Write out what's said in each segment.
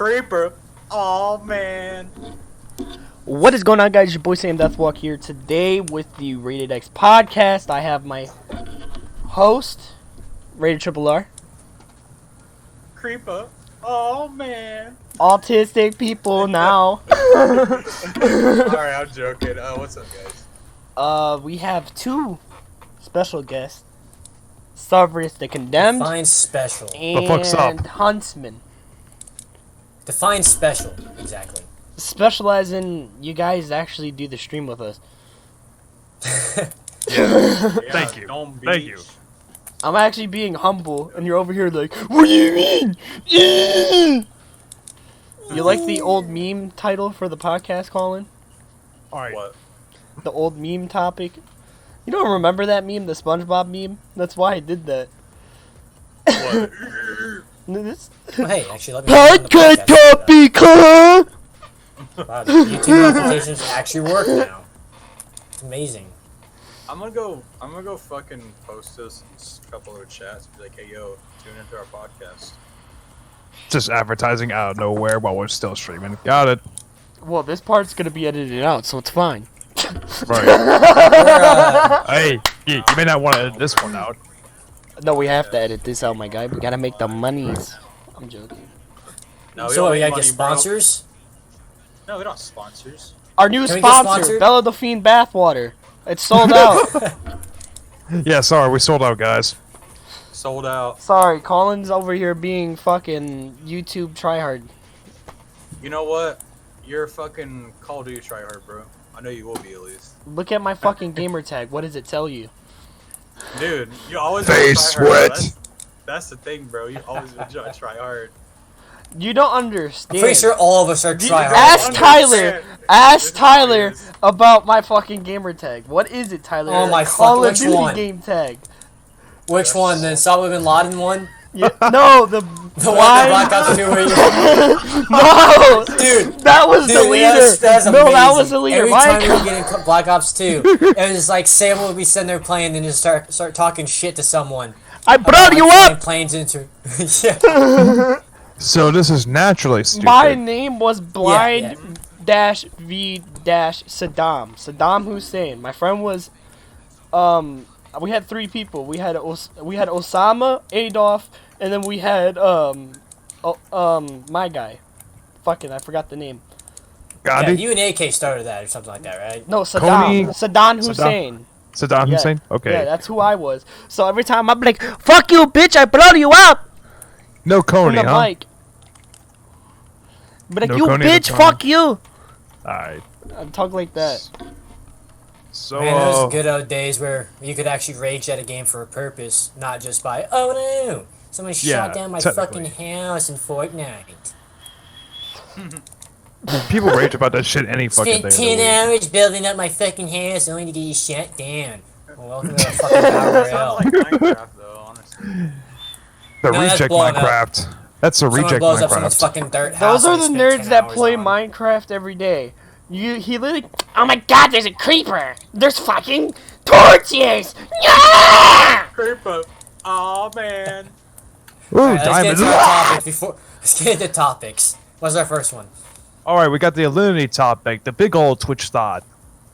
Creeper. Oh man. What is going on, guys? Your boy Sam DeathWalk here today with the Rated X podcast. I have my host, Rated Triple R. Creeper. Oh man. Autistic people now. Alright, I'm joking. What's up, guys? We have two special guests. Severus The Condemned. Define special. And The fuck's up? Huntsman. Define special, exactly. Specialize in you guys actually do the stream with us. Yeah, Thank you. Dome Thank Beach. you. I'm actually being humble, and you're over here like, what do you mean? You like the old meme title for the podcast, Colin? Alright. What? The old meme topic? You don't remember that meme, the SpongeBob meme? That's why I did that. What? This Well, hey, actually, let me know when the podcast podcast topic, huh? is up. Wow, the YouTube notifications actually work now. It's amazing. I'm gonna go fucking post this in a couple of chats and be like, hey yo, tune into our podcast. Just advertising out of nowhere while we're still streaming. Got it. Well, this part's gonna be edited out, so it's fine. Right. Hey, you may not want to edit this one out. No, we have to edit this out, my guy. We gotta make the monies. I'm joking. No, So, don't we make gotta get money, bro. sponsors? No, we don't have sponsors. Our new Can we get sponsor, sponsored? Bella Delphine Bathwater. It's sold out. Yeah, sorry, we sold out, guys. Sold out. Sorry, Colin's over here being fucking YouTube tryhard. You know what? You're a fucking Call of Duty tryhard, bro. I know you will be at least. Look at my fucking gamer tag. What does it tell you? Dude, you always Face been a tryhard, bro. sweat. That's the thing, bro. You always been try hard. You don't I'm understand. pretty sure all of us are tryhards. Ask I Tyler. understand. Ask This Tyler is- about my fucking gamer tag. What is it, Tyler? Oh my Call of which Duty one? game tag. Which one? The Osama bin Laden one? Yeah, no, the The one that Black Ops 2 where you... No, Dude, that was the leader. That's No, that amazing. was the leader. Every My time we God. would get in Black Ops 2, it was just like Sam would be sitting there playing and just start talking shit to someone. I brought you Flying up. Planes into... yeah. So this is naturally stupid. My name was Blind Yeah, dash V dash Saddam. Saddam Hussein. My friend was, we had three people. We had Osama, Adolf, and then we had my guy. Fucking, I forgot the name. Yeah, Gandhi? you and AK started that or something like that, right? No, Saddam. Coney- Saddam Hussein. Saddam Yeah. Hussein? Okay. Yeah, that's who I was. So every time I'm like, "Fuck you, bitch! I blow you up!" No in Coney, the huh? mic. But like, No you Coney, bitch, no fuck you. Alright. I talk like that. So, Man, those good old days where you could actually rage at a game for a purpose, not just by, oh no, someone Yeah, shot down my technically. fucking house in Fortnite. people rage about that shit any fucking day. Spent of the 10 week. hours building up my fucking house only to get you shot down. Well, welcome to the fucking Battle Sounds Royale. like Minecraft, though, honestly. The No, that's reject blowing up. Minecraft. That's a Someone reject blows up someone's Minecraft. fucking dirt house. Those are and the spent nerds 10 that hours play on. Minecraft every day. He literally, oh my god, there's a creeper. There's fucking torches. Yeah! Creeper. Oh man. Ooh, Alright, let's get diamonds. into our topics before. Let's get into topics. What's our first one? Alright, we got the Alinity topic, the big old Twitch thought.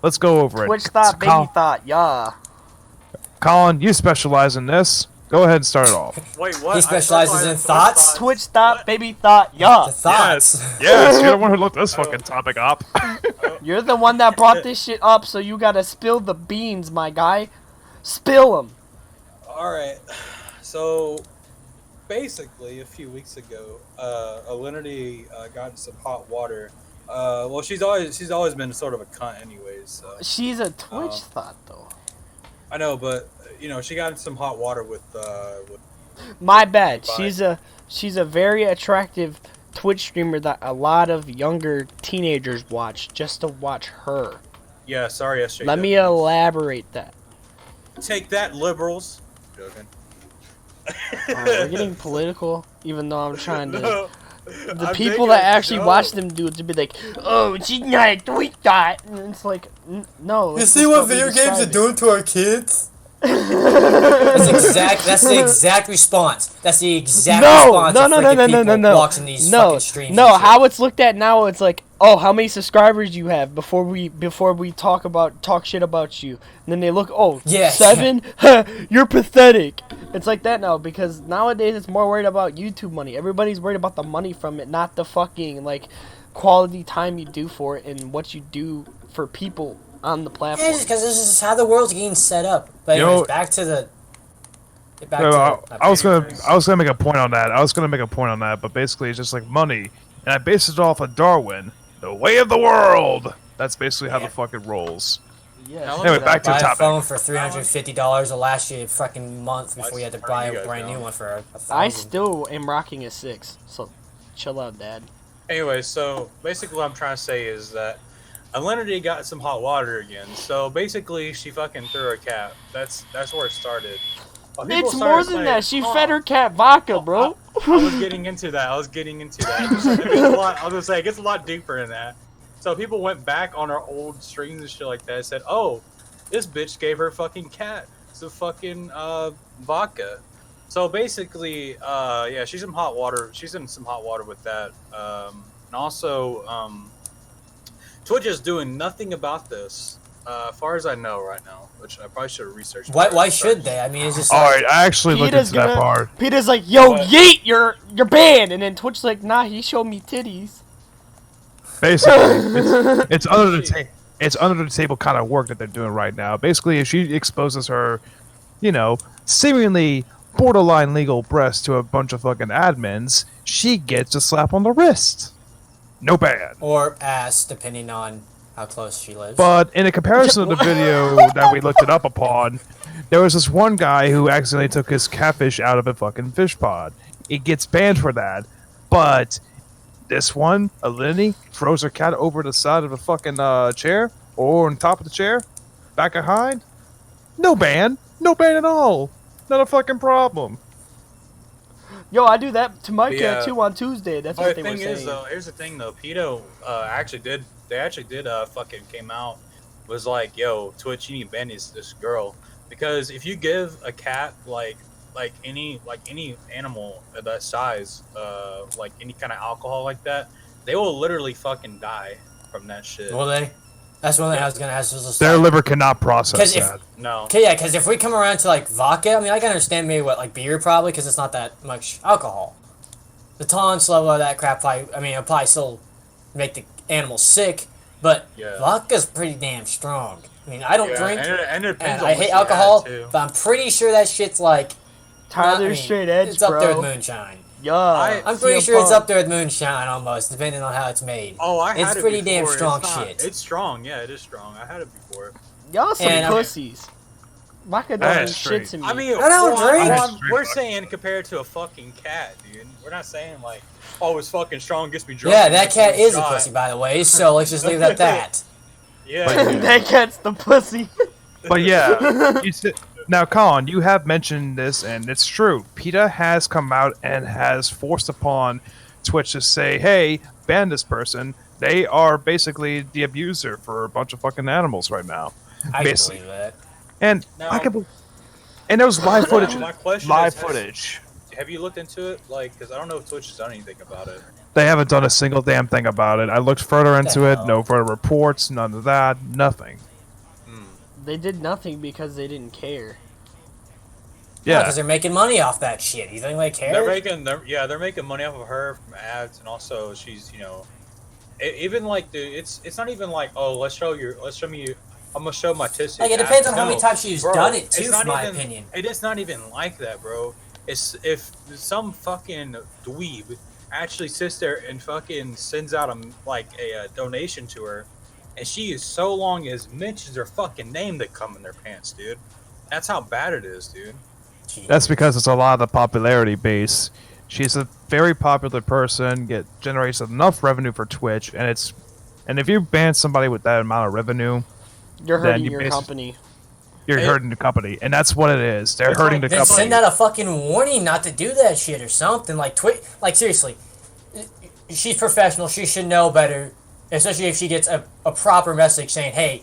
Let's go over it. Twitch thought, baby Colin, thought, yeah. Colin, you specialize in this. Go ahead and start it off. Wait, what? He specializes in thoughts? Twitch thought, baby thought, yeah. The thoughts. Yes, you're the one who looked this fucking topic up. You're the one that brought this shit up, so you gotta spill the beans, my guy. Spill them. Alright. So, basically, a few weeks ago, Alinity got in some hot water. Well, she's always been sort of a cunt anyways, so. She's a Twitch thought, though. I know, but, you know, she got in some hot water with My bad. Goodbye. She's a very attractive Twitch streamer that a lot of younger teenagers watch just to watch her. yeah, sorry, SJ. Let me elaborate that. Take that, liberals. Joking. We're getting political, even though I'm trying to. No, The I'm people making that a actually joke. watch them do it to be like, oh, she's not a Twitch thot. And it's like, no. You that's see just what we video games are described. doing to our kids? That's the exact response. That's the exact response. No. Walks in these fucking streams. No, how it's looked at now, it's like, oh, how many subscribers you have before we talk shit about you. And then they look, oh, yeah, 7? You're pathetic. It's like that now, because nowadays it's more worried about YouTube money. Everybody's worried about the money from it, not the fucking, like, quality time you do for it and what you do for people on the platform. Yeah, because this is how the world's getting set up. But anyways, back to the. I was gonna make a point on that. But basically, it's just like money, and I based it off of Darwin, the way of the world. That's basically how the fuck it rolls. Yeah. Anyway, back to the buy a topic. phone for $350 will last you a fucking month before you had to buy a brand new one for $1,000. I still am rocking a 6, so chill out, Dad. Anyway, so basically what I'm trying to say is that Alinity got some hot water again. So basically, she fucking threw her cat. That's where it started. It's more than that. She fed her cat vodka, bro. I was getting into that. I was gonna say it gets a lot deeper than that. So people went back on our old streams and shit like that and said, "Oh, this bitch gave her fucking cat some fucking vodka." So basically, yeah, she's in hot water. She's in some hot water with that. And also, Twitch is doing nothing about this, as far as I know right now, which I probably should have researched. Why should they? I mean, it's just. Alright, I actually looked into that part. Peter's like, yo, yeet, you're banned. And then Twitch's like, nah, he showed me titties. Basically, it's under the table kind of work that they're doing right now. Basically, if she exposes her, seemingly borderline legal breast to a bunch of fucking admins, she gets a slap on the wrist. No ban. Or ass, depending on how close she lives. But in a comparison of the video that we looked it up upon, there was this one guy who accidentally took his catfish out of a fucking fish pod. It gets banned for that. But this one, Alinity, throws her cat over the side of a fucking chair, or on top of the chair, back behind. No ban. No ban at all. Not a fucking problem. Yo, I do that to my cat too on Tuesday. That's what they were saying. The thing is, though, here's the thing, though. Pedo actually did fucking came out, was like, yo, Twitch, you need to ban this girl, because if you give a cat like any animal of that size, like any kind of alcohol like that, they will literally fucking die from that shit. Will they? That's one thing I was gonna ask. Their liver cannot process that. No. Okay, yeah, because if we come around to like vodka, I mean, I can understand maybe like beer probably, because it's not that much alcohol. The tolerance level of that crap, it'll probably still make the animal sick, but vodka's pretty damn strong. I mean, I don't drink, and I hate alcohol, but I'm pretty sure that shit's like Tyler's straight edge, it's up there with moonshine. Yeah, I'm pretty sure it's up there with moonshine almost, depending on how it's made. Oh, I had it's it pretty before. damn strong shit. It's strong, yeah, it is strong. I had it before. Y'all some pussies. Vodka don't shit to me. I mean, I don't drink. We're saying compared to a fucking cat, dude. We're not saying like, oh, it's fucking strong, gets me drunk. Yeah, that cat is a pussy, by the way. So let's just leave it at that. Yeah, that cat's the pussy. But yeah, now, Colin, you have mentioned this, and it's true. PETA has come out and has forced upon Twitch to say, hey, ban this person. They are basically the abuser for a bunch of fucking animals right now. I can believe that. And now, and there was live footage. My question live is, footage. Have you looked into it? Like, because I don't know if Twitch has done anything about it. They haven't done a single damn thing about it. I looked further into it. No further reports. None of that. Nothing. They did nothing because they didn't care. Yeah, because they're making money off that shit. You think they care? They're making money off of her from ads, and also she's, even like, dude, it's not even like, oh, let's show me. I'm gonna show my tissy. Like, it depends on how many times she's done it too. In my opinion, it's not even like that, bro. It's if some fucking dweeb actually sits there and fucking sends out a donation to her, and she is so long as mentions her fucking name, they come in their pants, dude. That's how bad it is, dude. That's because it's a lot of the popularity base. She's a very popular person, generates enough revenue for Twitch, and if you ban somebody with that amount of revenue, you're hurting your company. You're hurting the company, and that's what it is. They're hurting the company. Send out a fucking warning not to do that shit or something. Like seriously, she's professional. She should know better. Especially if she gets a proper message saying, hey,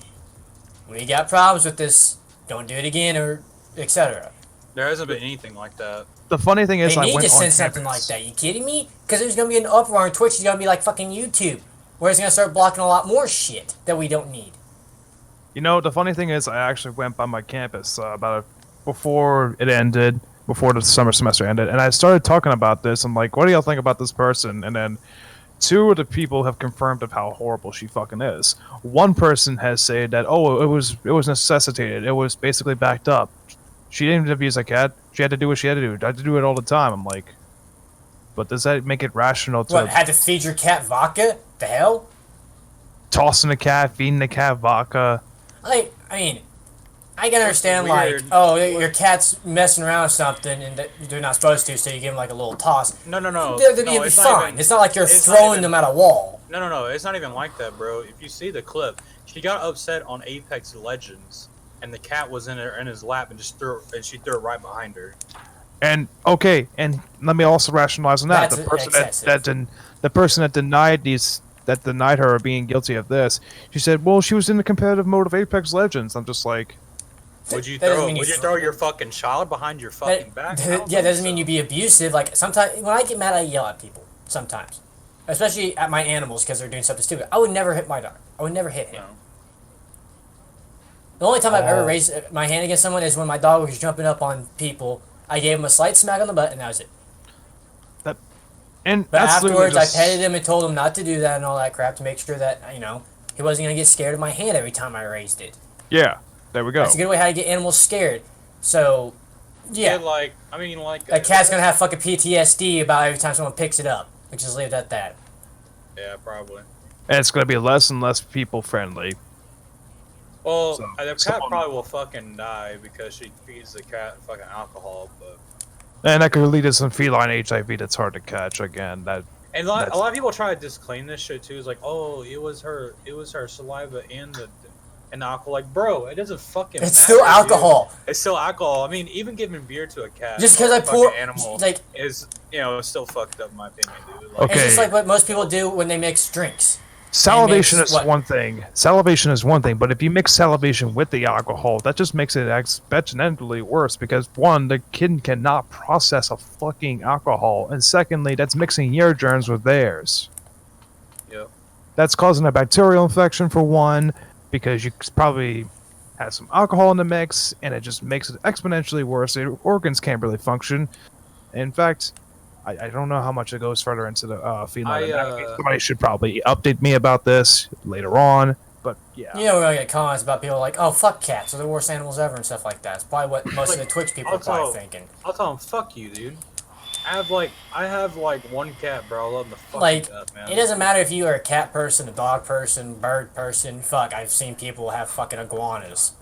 we got problems with this, don't do it again, or etc. There hasn't been anything like that. The funny thing is, They I need went to on send something like campus. that. You kidding me? Because there's gonna be an uproar on Twitch. It's gonna be like fucking YouTube, where it's gonna start blocking a lot more shit that we don't need. You know, the funny thing is, I actually went by my campus before it ended, before the summer semester ended, and I started talking about this. I'm like, what do y'all think about this person? And then two of the people have confirmed of how horrible she fucking is. One person has said that, oh, it was necessitated. It was basically backed up. She didn't abuse a cat. She had to do what she had to do. I had to do it all the time. I'm like, but does that make it rational to What, had to feed your cat vodka? The hell? tossing a cat, feeding the cat vodka? Like, I mean, I can understand, weird. like, oh, your cat's messing around with something and they're not supposed to, so you give them, like, a little toss. No. They'll be it's fine. not even, It's not like you're it's not throwing even- them at a wall. No. It's not even like that, bro. If you see the clip, she got upset on Apex Legends, and the cat was in his lap, and she threw it right behind her. And okay, and let me also rationalize on that. That's The person excessive. the person that denied her of being guilty of this, she said, "Well, she was in the competitive mode of Apex Legends." I'm just like, Would you That doesn't throw? mean Would you- you throw your fucking child behind your fucking back? I don't Yeah, think doesn't mean so. you be abusive. Like, sometimes, when I get mad, I yell at people. Sometimes. Especially at my animals because they're doing something stupid. I would never hit my dog. I would never hit him. No. The only time I've ever raised my hand against someone is when my dog was jumping up on people. I gave him a slight smack on the butt, and that was it. and But that's literally afterwards, just, I petted him and told him not to do that and all that crap to make sure that, he wasn't going to get scared of my hand every time I raised it. Yeah, there we go. That's a good way how to get animals scared. So, yeah. A A cat's going to have fucking PTSD about every time someone picks it up. We just leave it at that. Yeah, probably. And it's gonna be less and less people friendly. Well, So, the cat someone- probably will fucking die because she feeds the cat fucking alcohol. But And that could lead to some feline HIV that's hard to catch. Again, that and a lot of people try to disclaim this shit too. It's like, oh, it was her saliva and the alcohol. Like, bro, it doesn't fucking. It's matter, still dude. alcohol. It's still alcohol. I mean, even giving beer to a cat, Just because or I a fucking pour. animal Like, is still fucked up in my opinion, dude. Like, Okay. it's just like what most people do when they mix drinks. salivation makes is what? one thing. Salivation is one thing, but if you mix salivation with the alcohol, that just makes it exponentially worse. Because one, the kid cannot process a fucking alcohol, and secondly, that's mixing your germs with theirs. Yep. That's causing a bacterial infection for one, because you probably had some alcohol in the mix, and it just makes it exponentially worse. Your organs can't really function. In fact, I don't know how much it goes further into the feline anatomy. Somebody should probably update me about this later on. But yeah, We're gonna get comments about people like, "Oh, fuck cats, they're the worst animals ever" and stuff like that. It's probably what most of the Twitch people are probably thinking. I'll tell him, fuck you, dude. I have one cat, bro. I love the fucking Like, cat, man. it doesn't matter if you are a cat person, a dog person, bird person. Fuck, I've seen people have fucking iguanas.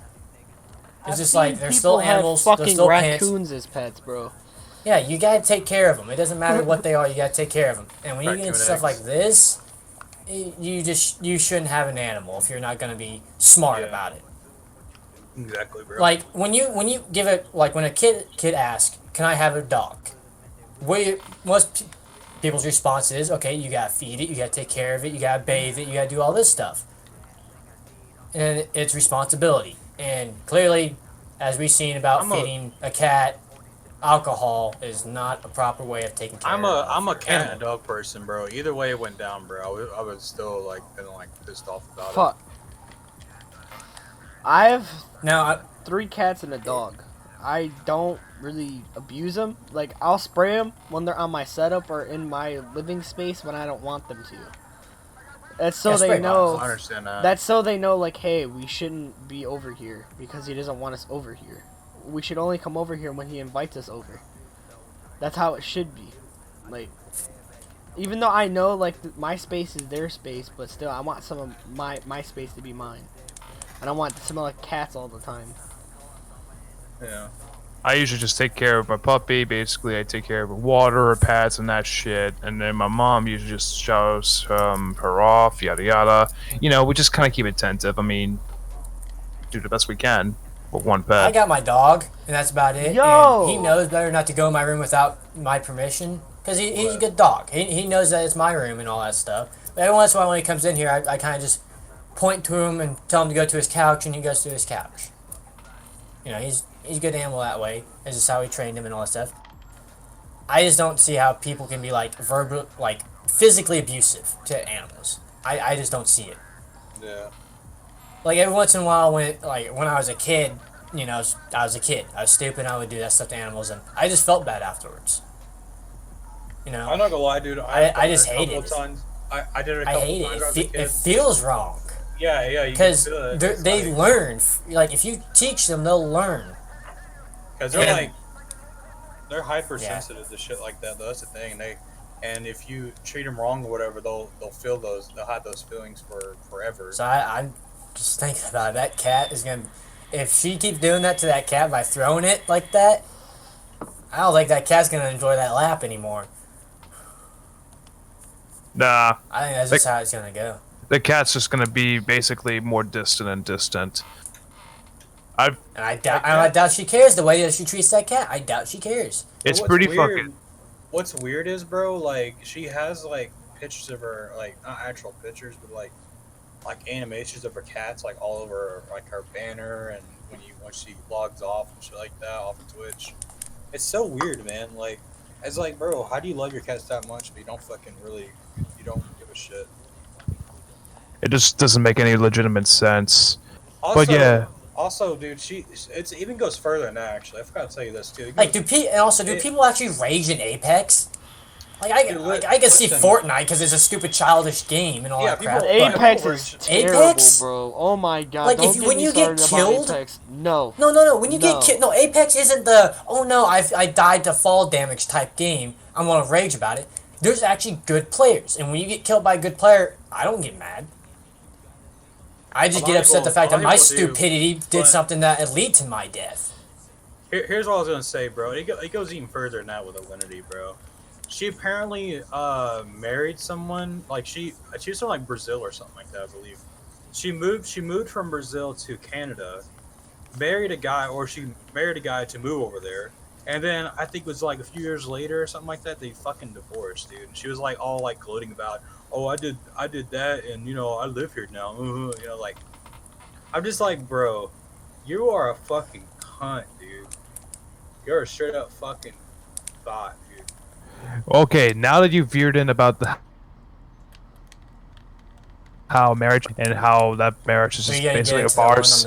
It's just like they're still animals. They're Fucking still pants. raccoons as pets, bro. Yeah, you gotta take care of them. It doesn't matter what they are. You gotta take care of them. And when you get into Raccoon stuff eggs. like this, you shouldn't have an animal if you're not gonna be smart Yeah. about it. Exactly, bro. Like when you give it, like when a kid asks, "Can I have a dog?" Most people's response is, "Okay, you gotta feed it, you gotta take care of it, you gotta bathe it, you gotta do all this stuff." And it's responsibility. And clearly, as we've seen about feeding a cat, alcohol is not a proper way of taking care of I'm a your cat and animal. dog person, bro. Either way it went down, bro. I was still been pissed off about it. Fuck. I have Now, 3 cats and a dog. I don't really abuse them. Like, I'll spray them when they're on my setup or in my living space when I don't want them to. That's so Yeah, they spray know. I understand that. That's so they know, like, hey, we shouldn't be over here because he doesn't want us over here. We should only come over here when he invites us over. That's how it should be. Like, even though I know, like, my space is their space, but still, I want some of my space to be mine. I don't want it to smell like cats all the time. Yeah. I usually just take care of my puppy. Basically, I take care of her water, her pets, and that shit. And then my mom usually just shows her off, yada yada. You know, we just kind of keep it tentative. I mean, do the best we can with one pet. I got my dog, and that's about it. Yo! And he knows better not to go in my room without my permission, because he's a good dog. He knows that it's my room and all that stuff. But every once in a while when he comes in here, I kind of just point to him and tell him to go to his couch, and he goes to his couch. You know, He's a good animal that way. This is how we trained him and all that stuff. I just don't see how people can be like physically abusive to animals. I just don't see it. Yeah. Like every once in a while, when I was a kid, you know, I was a kid. I was stupid. I would do that stuff to animals, and I just felt bad afterwards. You know. I'm not gonna lie, dude. I just hate it. I did it a couple I hate times. When I was a it. kid. It feels wrong. Yeah, yeah. Because they like, learn. Like if you teach them, they'll learn. Because they're hypersensitive to shit like that. Though. That's the thing. And if you treat them wrong or whatever, they'll feel those. They'll have those feelings for forever. So I'm just thinking about it. That cat is gonna. If she keeps doing that to that cat by throwing it like that, I don't think that cat's gonna enjoy that lap anymore. Nah. I think that's just how it's gonna go. The cat's just gonna be basically more distant and distant. I doubt she cares the way that she treats that cat. I doubt she cares. It's pretty fucking. What's weird is, bro, like she has like pictures of her, like not actual pictures, but like animations of her cats, like all over like her banner, and when she logs off and shit like that off of Twitch. It's so weird, man. Like, it's like, bro, how do you love your cats that much, but you don't give a shit? It just doesn't make any legitimate sense. Also, but yeah. Also, dude, it even goes further than that. Actually, I forgot to tell you this too. Like, do people actually rage in Apex? Like, I can see Fortnite because it's a stupid childish game and all that crap. Apex is terrible, Apex? bro. Oh my god! Like, Don't when you get killed, no. When you get killed, no. Apex isn't the I died to fall damage type game. I'm gonna rage about it. There's actually good players, and when you get killed by a good player, I don't get mad. I just get upset the fact that my stupidity did something that would lead to my death. Here's what I was gonna say, bro. It goes even further than that with Alinity, bro. She apparently married someone. Like she was from like Brazil or something like that, I believe. She moved from Brazil to Canada, married a guy to move over there, and then I think it was like a few years later or something like that, they fucking divorced, dude. And she was like all like gloating about, oh, I did that, and you know I live here now. You know, like I'm just like, bro, you are a fucking cunt, dude. You're a straight up fucking thought, dude. Okay, now that you've veered in about how marriage and how that marriage is just basically a farce,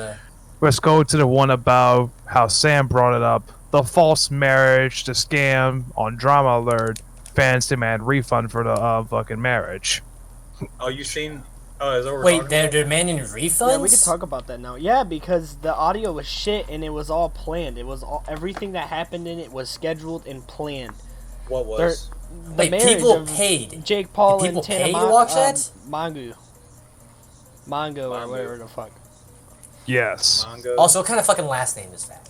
let's go to the one about how Sam brought it up. The false marriage, the scam on Drama Alert. Fans demand refund for the fucking marriage. Oh, you seen? Oh, is that what we're Wait, talking they're about? demanding refunds? Yeah, we can talk about that now. Yeah, because the audio was shit and it was all planned. It was everything that happened in it was scheduled and planned. What was? The marriage people of paid. Jake Paul Did and people Tana pay to watch that? Mongo or whatever the fuck. Yes. Mongo. Also, what kind of fucking last name is that?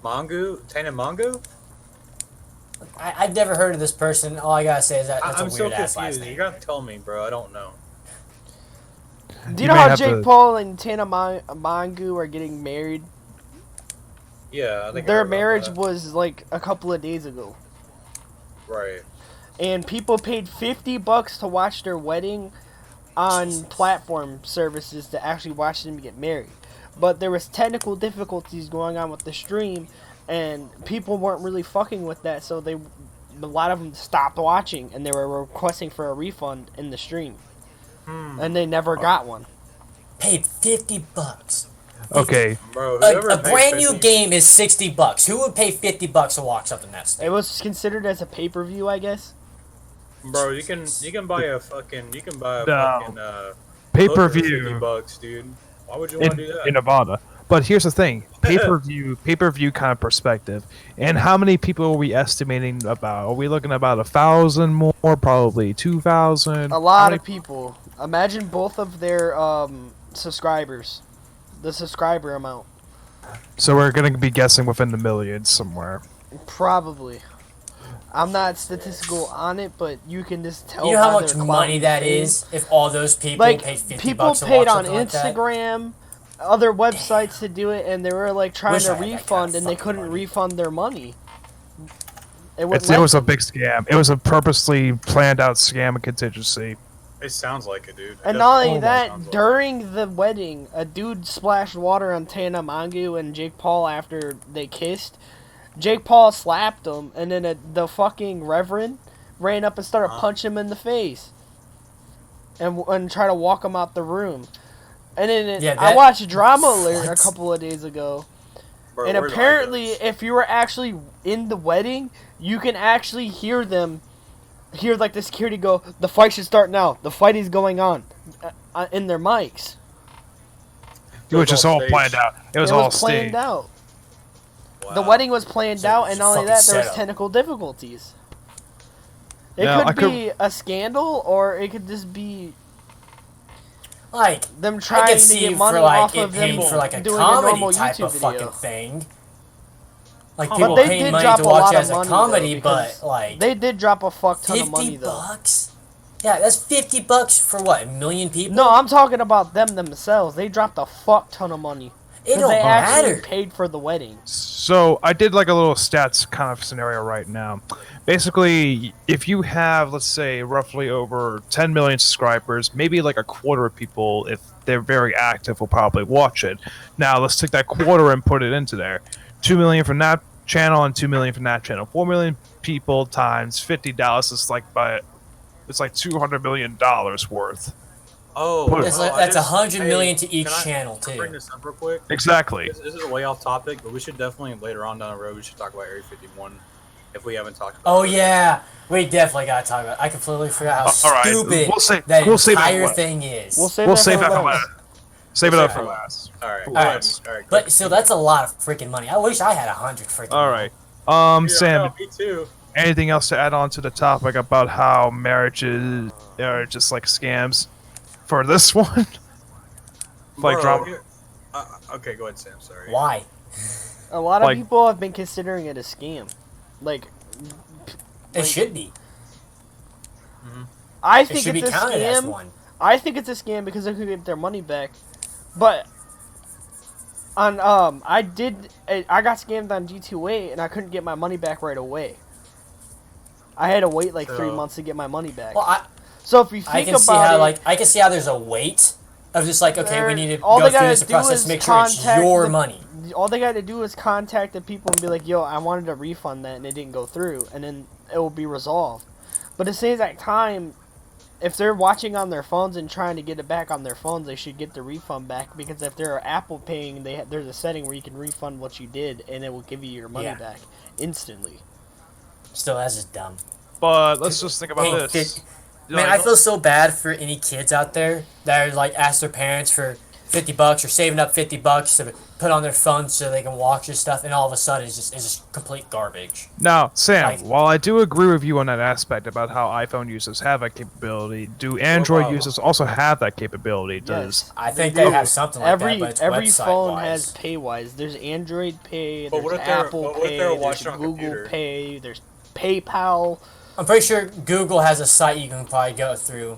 Tana Mongo? I've never heard of this person. All I gotta say is that that's I'm a so weird ass last confused. name. You gotta tell me, bro. I don't know. Do you know how Jake Paul and Tana Mongo are getting married? Yeah, I think their marriage was like a couple of days ago. Right. And people paid $50 to watch their wedding on platform services to actually watch them get married. But there was technical difficulties going on with the stream, and people weren't really fucking with that, so a lot of them stopped watching, and they were requesting for a refund in the stream. And they never got one. Paid $50. Okay. Bro, a brand new game is $60. Who would pay $50 to watch something that's? It was considered as a pay-per-view, I guess. Bro, you can buy a fucking pay-per-view $50, dude. Why would you want to do that? In Nevada? But here's the thing: pay-per-view kind of perspective. And how many people are we estimating about? Are we looking about 1,000 more? Probably 2,000. A lot of people. Imagine both of their subscribers, the subscriber amount. So we're gonna be guessing within the millions somewhere. Probably. I'm not statistical on it, but you can just tell. You know how much money that is if all those people paid $50 people to paid watch on something like that? Instagram, other websites to do it, and they were like trying to refund, and they couldn't refund their money. It was a big scam. It was a purposely planned out scam and contingency. It sounds like it, dude. And not only It that, sounds like it. during the wedding, a dude splashed water on Tana Mongeau and Jake Paul after they kissed. Jake Paul slapped him, and then the fucking reverend ran up and started punching him in the face. And try to walk him out the room. And then I watched Drama Alert a couple of days ago. Bro, And where's apparently, Icos? if you were actually in the wedding, you can actually hear like the security go, "The fight should start now. The fight is going on," in their mics. So Which it's is all staged. planned out. It was all staged. planned out. Wow. The wedding was planned So out, it's and a not only fucking that, there was setup. technical difficulties. It Now, could be a scandal, or it could just be Like, them I trying could to see get money for like off it of paid them for like a doing a normal comedy type YouTube of video. fucking thing. Like But people they paying did money drop to a watch lot it of as a money, comedy, though, but because like They did drop a fuck ton of 50 money, though. bucks. Yeah, that's $50 for what, a million people? No, I'm talking about them themselves. They dropped a fuck ton of money. it 'Cause don't they actually matter. paid for the wedding. So I did like a little stats kind of scenario right now. Basically, if you have, let's say, roughly over 10 million subscribers, maybe like a quarter of people, if they're very active, will probably watch it. Now let's take that quarter and put it into there. 2 million from that channel and 2 million from that channel. 4 million people times $50 is like it's like $200 million worth. Oh, That's, well, that's 100 million to each can channel can I bring too. this up real quick? Exactly. This is way off topic, but we should definitely later on down the road we should talk about Area 51 if we haven't talked about Oh it. yeah, we definitely gotta talk about it. I completely forgot how All right, stupid we'll say- that we'll save that entire one. thing is. We'll save We'll that save for that for last. last. Save it We'll up save for it. last. All right, Alright. all right. But still, that's a lot of freaking money. I wish I had 100 freaking. All right. Yeah, Sam, no, me too. anything else to add on to the topic about how marriages are just like scams for this one? Like Bro, drama. here- okay, go ahead, Sam. Sorry. Why? A lot of Like- people have been considering it a scam. Like, It should be. I It think should be it's a counted as scam. one. I think it's a scam because they could get their money back. But on I got scammed on G2A and I couldn't get my money back right away. I had to wait like 3 So- months to get my money back. Well, So if you I think can see about how it, I can see how there's a wait of just like, okay, we need to all go they through gotta this do process is to make sure it's contact your the- money. all they got to do is contact the people and be like, "Yo, I wanted to refund that and it didn't go through," and then it will be resolved. But at the same exact time, if they're watching on their phones and trying to get it back on their phones, they should get the refund back, because if they're Apple paying, there's a setting where you can refund what you did and it will give you your money Yeah. back instantly. Still, that's just dumb. But let's just think about Hey, this. Man, I feel so bad for any kids out there that are like ask their parents for $50 or saving up $50 to put on their phone so they can watch this stuff, and all of a sudden it's just complete garbage. Now, Sam, Like- while I do agree with you on that aspect about how iPhone users have that capability, do Android about- users also have that capability? Does Yes. I think do. they have something like every that, but it's every website phone wise. has Paywise. There's Android Pay, But there's what if they're- Apple but what if Pay, they're there's watching on Google computer? Pay, there's PayPal. I'm pretty sure Google has a site you can probably go through.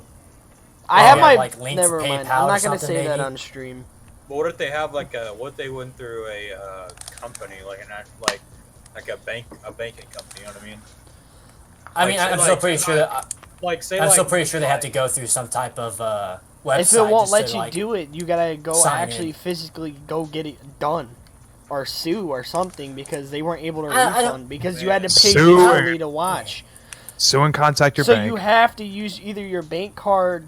I Oh, have yeah, my like link never to mind. PayPal I'm or not gonna something, say that maybe? on stream. But what if they have like what if they went through a company like like a banking company? You know what I mean? I mean, Like, I'm say, still like, pretty sure that Like say I'm like still pretty sure they have to go through some type of website. If it won't just let to, you like, do it, you gotta go sign actually in. physically go get it done, or sue or something, because they weren't able to I don't- refund because you had to pay Sue. digitally to watch. sue and contact your So bank? you have to use either your bank card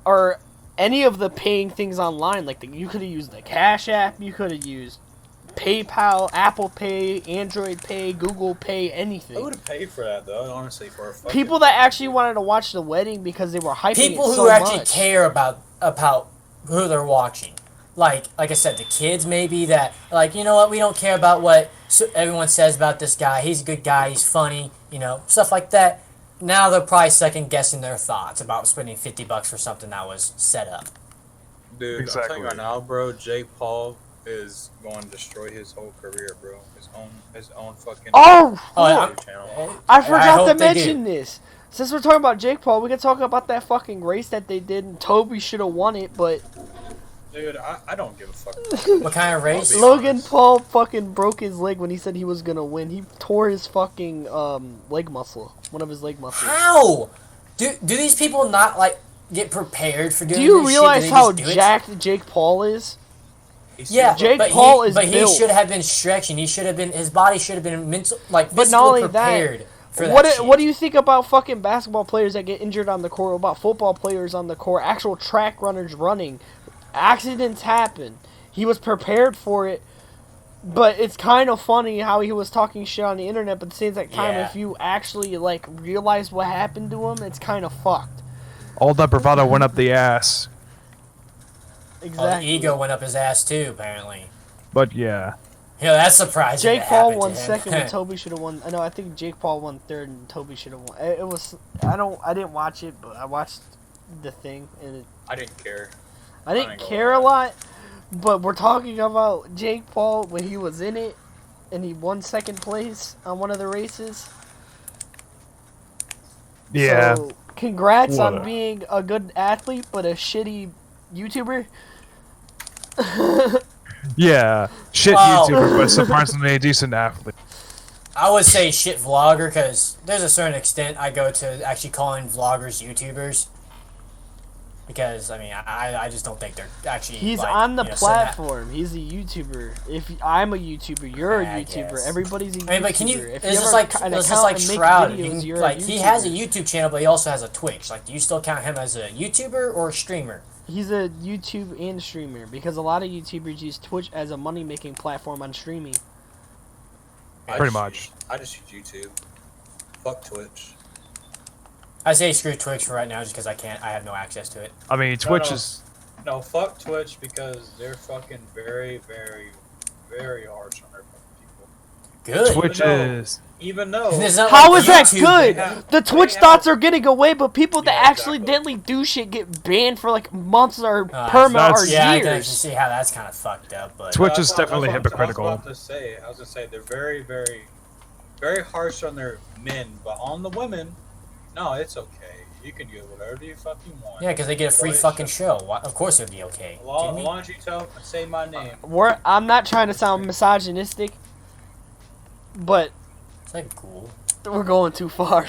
or any of the paying things online. Like you could have used the Cash App, you could have used PayPal, Apple Pay, Android Pay, Google Pay, I anything. would have paid for that though, honestly, for a fucking People that actually wanted to watch the wedding because they were hyping people it who so actually much. care about who they're watching. Like I said, the kids maybe that like, you know what, we don't care about what everyone says about this guy. He's a good guy. He's funny. You know, stuff like that. Now they're probably second guessing their thoughts about spending $50 for something that was set up. Dude, I'm telling you right Exactly. now, bro. Jake Paul is going to destroy his whole career, bro. His own fucking Oh, Oh, cool. yeah. YouTube channel. I forgot hope to they mention do. this. Since we're talking about Jake Paul, we can talk about that fucking race that they did, and Toby should have won it, but Dude, I don't give a fuck. What kind of race? Be Logan honest. Paul fucking broke his leg when he said he was gonna win. He tore his fucking leg muscle, one of his leg muscles. How? Do these people not like get prepared for doing Do you this realize shit? how Do they just do it? jacked Jake Paul is? Yeah, Jake but Paul he, is but he built. should have been stretching. He should have been. His body should have been mental, like But not physically only prepared that, for that shit. what do you think about fucking basketball players that get injured on the court? What about football players on the court? Actual track runners running. Accidents happen. He was prepared for it. But it's kind of funny how he was talking shit on the internet, but at the same time, Yeah. if you actually, like, realize what happened to him, it's kind of fucked. All that bravado went up the ass. Oh, the Exactly. ego went up his ass too, apparently. But yeah. Yeah, that's surprising. Jake that Paul happened won to him. second when Toby should have won. No, I think Jake Paul won third and Toby should have won. It was, I didn't watch it, but I watched the thing, and I didn't care. I didn't care a lot, but we're talking about Jake Paul when he was in it, and he won second place on one of the races. Yeah. So, congrats on Whatever. being a good athlete, but a shitty YouTuber. Yeah. Shit Wow. YouTuber, but surprisingly a decent athlete. I would say shit vlogger because there's a certain extent I go to actually calling vloggers YouTubers. Because I mean, I just don't think they're actually. He's like, on the you know, sitting at- platform. He's a YouTuber. If I'm a YouTuber, you're a I YouTuber. guess. Everybody's a YouTuber. I mean, but can you? If It's just ever like an it's just account like and make Shroud. videos, you're Like a he has a YouTuber. YouTube channel, but he also has a Twitch. Like, do you still count him as a YouTuber or a streamer? He's a YouTube and streamer because a lot of YouTubers use Twitch as a money-making platform on streaming. Pretty much. I just use YouTube. Fuck Twitch. I say screw Twitch for right now, just because I can't. I have no access to it. I mean, Twitch no. is. No, fuck Twitch because they're fucking very, very, very harsh on their fucking people. Good. Twitch No. is. Even though It's not How like is that YouTube. good? have- The Twitch they thoughts have- are getting away, but people that Yeah, actually exactly. deadly do shit get banned for like months or Uh, perma that's- or Yeah, I can actually years. see how that's kind of fucked up. But Twitch That's is what- definitely that's what hypocritical. I was about to say they're very, very, very harsh on their men, but on the women, no, it's okay. You can do whatever you fucking want. yeah, because they get a free Well, fucking show. Why, of course it'd be okay. As long, Kidding as me? long as you say my name. I'm not trying to sound misogynistic, but It's like cool. we're going too far.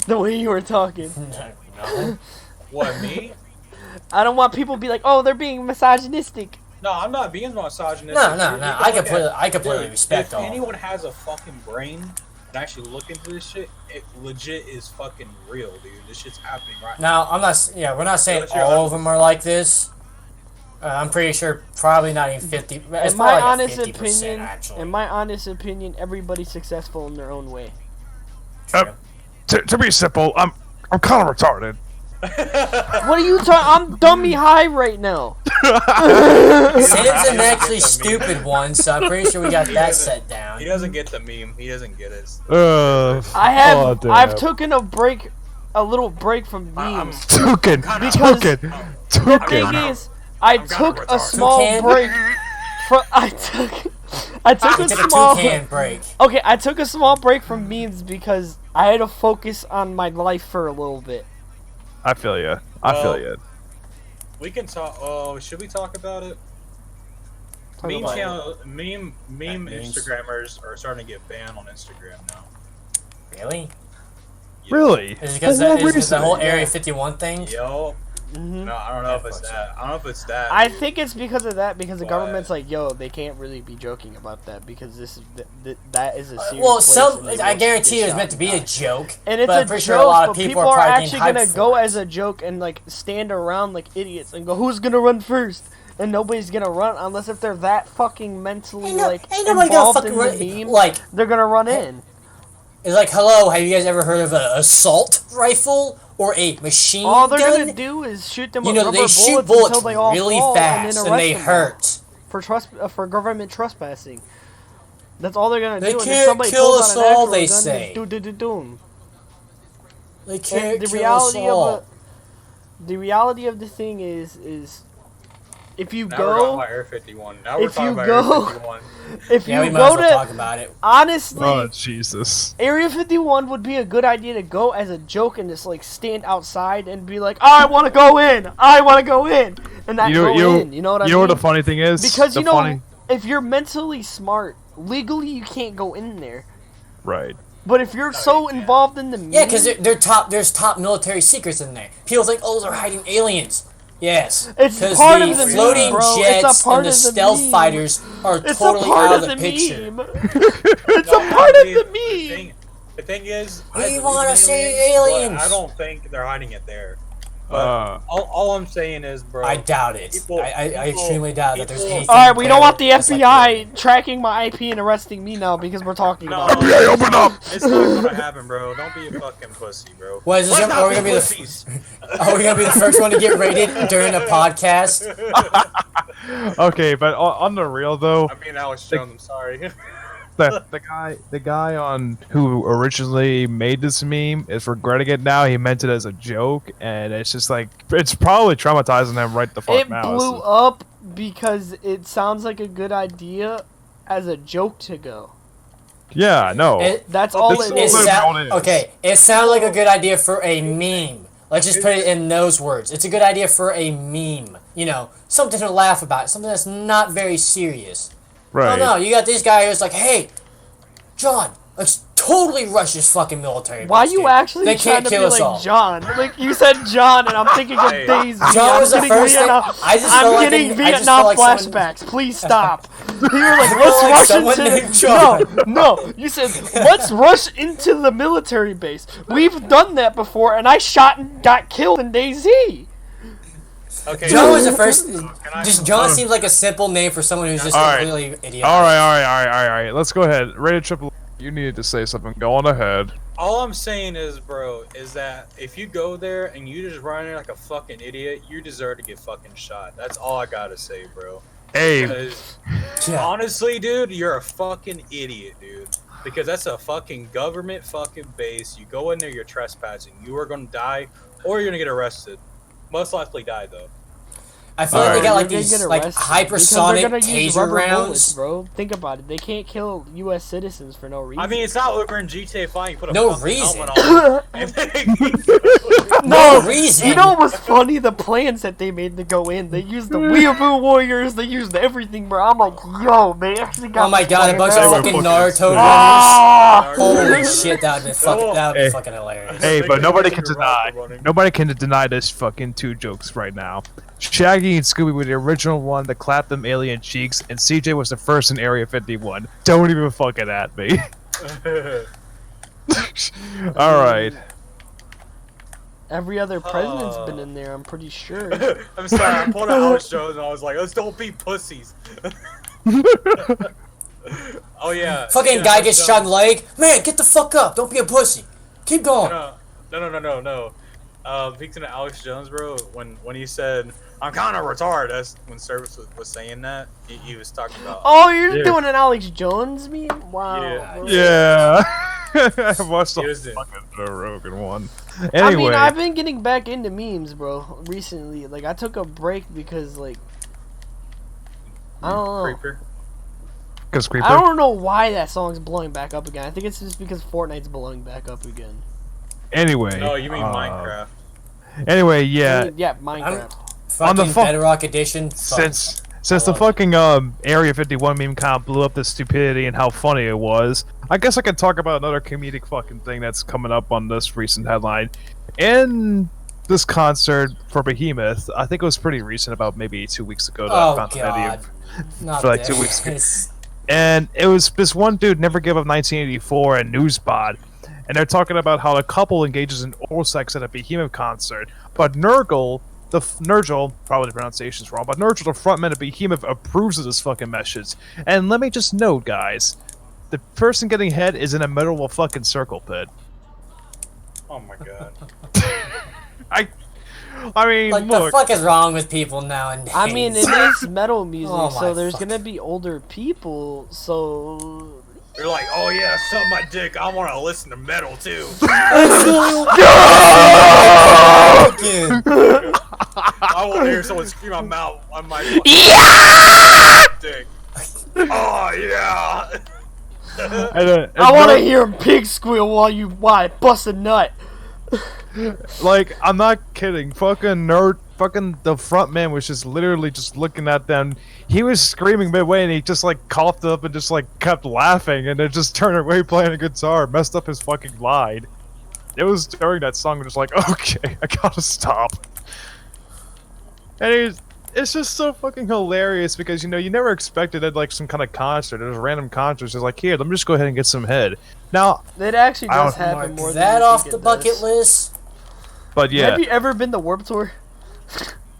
The way you were talking, No. What, me? I don't want people to be like, "Oh, they're being misogynistic." No, I'm not being misogynistic. No. You can I look completely at- Dude, respect if all. anyone has a fucking brain and actually look into this shit, it legit is fucking real, dude. This shit's happening right now. Now, I'm not. Yeah, we're not saying What's your all of them are like this. I'm pretty sure probably not even 50. It's In probably my like honest 50% opinion, actually. in my honest opinion, everybody's successful in their own way. True. To be simple, I'm kind of retarded. What are you talking? I'm dummy high right now. Sid's an actually stupid one, so I'm pretty sure we got that doesn't- set down. He doesn't get the meme. He doesn't get it. I've taken a break, a little break from I'm- memes. Token. Because- Token. The thing Token. is, I kinda took a retarded. small Toucan? break. I took We a took a small. toucan break. Okay, I took a small break from memes because I had to focus on my life for a little bit. I feel you. I feel Well, you. We can talk. Oh, should we talk about it? Talk Meme about it. channel, meme memes. Instagrammers are starting to get banned on Instagram now. Really? Yeah. Really? Is it because For what that is the reason? whole Area 51 thing? Yo, Mhm. no, I don't know if it's Netflix. that. I don't know if it's that. I dude. think it's because of that, because the But- government's like, yo, they can't really be joking about that because this is that is a serious Well, place some and they I will guarantee get it was shot meant to be a and die. joke. And it's but a I'm pretty joke, sure a lot but of people are are probably actually getting gonna hyped go for it. as a joke and like stand around like idiots and go, who's gonna run first? And nobody's gonna run unless if they're that fucking mentally like ain't nobody gonna involved fucking in run. the meme. Like, They're gonna run in. it's like, hello, have you guys ever heard of an assault rifle or a machine All they're gun? gonna do is shoot them You with know, rubber they shoot bullets until bullets they all really fall fast and, and they then arrest them hurt. for government trespassing. That's all they're gonna They do. And if can't somebody kill pulls us out an all, actual they gun, say. do. They And can't the kill reality us all. of the reality of the thing is if you Now we're talking go about Air 51. Now we're if talking you about go- Air 51. if Yeah, we you might as go well to talk about it. honestly Oh Jesus. Area 51 would be a good idea to go as a joke and just like stand outside and be like, I want to go in, and not go in. You know what I mean? You know what the funny thing is? Because the if you're mentally smart, legally you can't go in there. Right. But if you're so involved in the meme, Yeah, because there's top military secrets in there. People think, oh, they're hiding aliens. Yes, It's because part the of the meme, floating bro. It's a jets part and the of the stealth meme. fighters are it's totally a part out of of the picture. meme. It's a part of the meme. The thing is, We I wanna believe in see but aliens. I don't think they're hiding it there. But all I'm saying is, bro. I doubt it. I extremely doubt that there's anything. Alright, we don't want the that's like FBI tracking my IP and arresting me now because we're talking No, about it. FBI, open up! It's not gonna happen, bro. Don't be a fucking pussy, bro. What is this? Let's Are not we gonna be pussies. Are we gonna be the first one to get rated during a podcast? Okay, but on the real though, I mean, Alex Jones. I'm sorry. the guy on who originally made this meme is regretting it now. He meant it as a joke, and it's just like it's probably traumatizing him right the fuck It now. blew up because it sounds like a good idea as a joke to go. Yeah, no. That's all This it is is. all it is. Okay, it sounded like a good idea for a meme. Let's just put it in those words. It's a good idea for a meme. You know, something to laugh about, something that's not very serious. Right. Oh no, you got this guy who's like, hey, John, let's totally rush this fucking military. Why base, you dude. actually They trying can't to be kill us like all. John? Like you said John, and I'm thinking of Hey. Daisy. John was the I'm first getting thing- Vietnam. I just I'm felt like getting I just Vietnam felt like someone- flashbacks. Please stop. You were like, felt let's like rush someone into named John. no. You said let's rush into the military base. We've done that before, and I shot and got killed in DayZ. Okay. John was the first. Can I- Just John seems like a simple name for someone who's just Alright. completely idiotic. All right. Let's go ahead. Rated Triple. You needed to say something. Go on ahead. All I'm saying is, bro, is that if you go there and you just run in like a fucking idiot, you deserve to get fucking shot. That's all I gotta say, bro. Hey, Because Yeah. honestly, dude, you're a fucking idiot, dude. Because that's a fucking government fucking base. You go in there, you're trespassing. You are gonna die, or you're gonna get arrested. Most likely die though. I feel like they got like You're gonna these get like arrested because they're hypersonic gonna use taser rubber rounds. bullets, bro. Think about it. They can't kill U.S. citizens for no reason. I mean, it's not over in GTA 5. You put a No fucking reason. helmet on. And then- No reason. You know what's funny? The plans that they made to go in. They used the Weeaboo Warriors. They used everything, bro. I'm like, yo, they actually got. Oh my god, a bunch of planned out. fucking Naruto runners. Ah! Holy shit, that would be Hey. fucking hilarious. hey, but They nobody can can do route deny. running. Nobody can deny this fucking two jokes right now. Shaggy and Scooby were the original one that clapped them alien cheeks, and CJ was the first in Area 51. Don't even fucking at me. All right. Every other president's been in there. I'm pretty sure. I'm sorry, I pulled out Alex Jones and I was like, let's don't be pussies. Oh yeah. Fucking yeah, guy Alex gets Jones. shot in the leg. Man, get the fuck up. Don't be a pussy. Keep going. No. Speaking of Alex Jones, bro, when he said, I'm kind of retarded, that's when Severus was saying that, he was talking about... Oh, you're Yeah. doing an Alex Jones meme? Wow. Yeah. bro. Yeah. I watched the He was in- fucking Joe Rogan one. I Anyway, mean, I've been getting back into memes, bro, recently. Like, I took a break because, like, I don't know. Creeper. because Creeper. I don't know why that song's blowing back up again. I think it's just because Fortnite's blowing back up again. Anyway. No, you mean Minecraft. Anyway, I yeah. mean, yeah, Minecraft. Fucking the fu- Bedrock Edition. Fuck. Since the love fucking Area 51 meme kind of blew up the stupidity and how funny it was, I guess I could talk about another comedic fucking thing that's coming up on this recent headline. In this concert for Behemoth, I think it was pretty recent, about maybe 2 weeks ago that I Oh found a video. god. Not For like 2 weeks ago. And it was this one dude, Never Give Up 1984, and Newsbot. And they're talking about how a couple engages in oral sex at a Behemoth concert. But Nurgle, Nurgle, probably the pronunciation's wrong, but Nurgle, the frontman of Behemoth, approves of this fucking message. And let me just note, guys, the person getting head is in the middle of a fucking circle pit. Oh my god. I mean, Like, look. the fuck is wrong with people nowadays? I mean, it is metal music, Oh my so there's fuck. gonna be older people, so... You're like, oh yeah, suck my dick, I want to listen to metal too. I want to hear someone scream my mouth on my dick. Oh yeah. I want to hear a pig squeal while I bust a nut. Like, I'm not kidding. Fucking fucking the front man was just literally just looking at them. He was screaming midway, and he just like coughed up and just like kept laughing, and then just turned away playing a guitar, messed up his fucking line. It was during that song, just like, okay, I gotta stop. And it's just so fucking hilarious because, you know, you never expected at like some kind of concert. There's random concerts. It's like, here, let me just go ahead and get some head. Now, it actually does Mark happen more than that you off think the it bucket does. list. but yeah, Have you ever been to Warped Tour?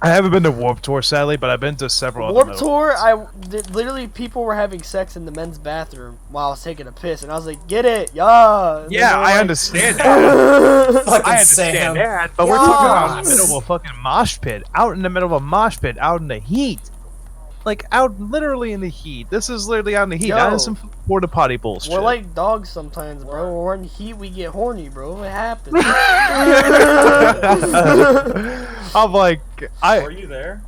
I haven't been to Warped Tour, sadly, but I've been to several Warped other Tour, literally people were having sex in the men's bathroom while I was taking a piss, and I was like, "Get it, yeah." And Yeah, they were I like, understand that. Fucking I Sam. understand that, but we're talking about in the Yes. middle of a fucking mosh pit, out in the middle of a mosh pit, out in the heat. Like, out literally in the heat. This is literally out in the heat. Not Yo. in some porta potty bullshit. We're like dogs sometimes, bro. When we're in heat, we get horny, bro. It happens. I'm like, Were you there?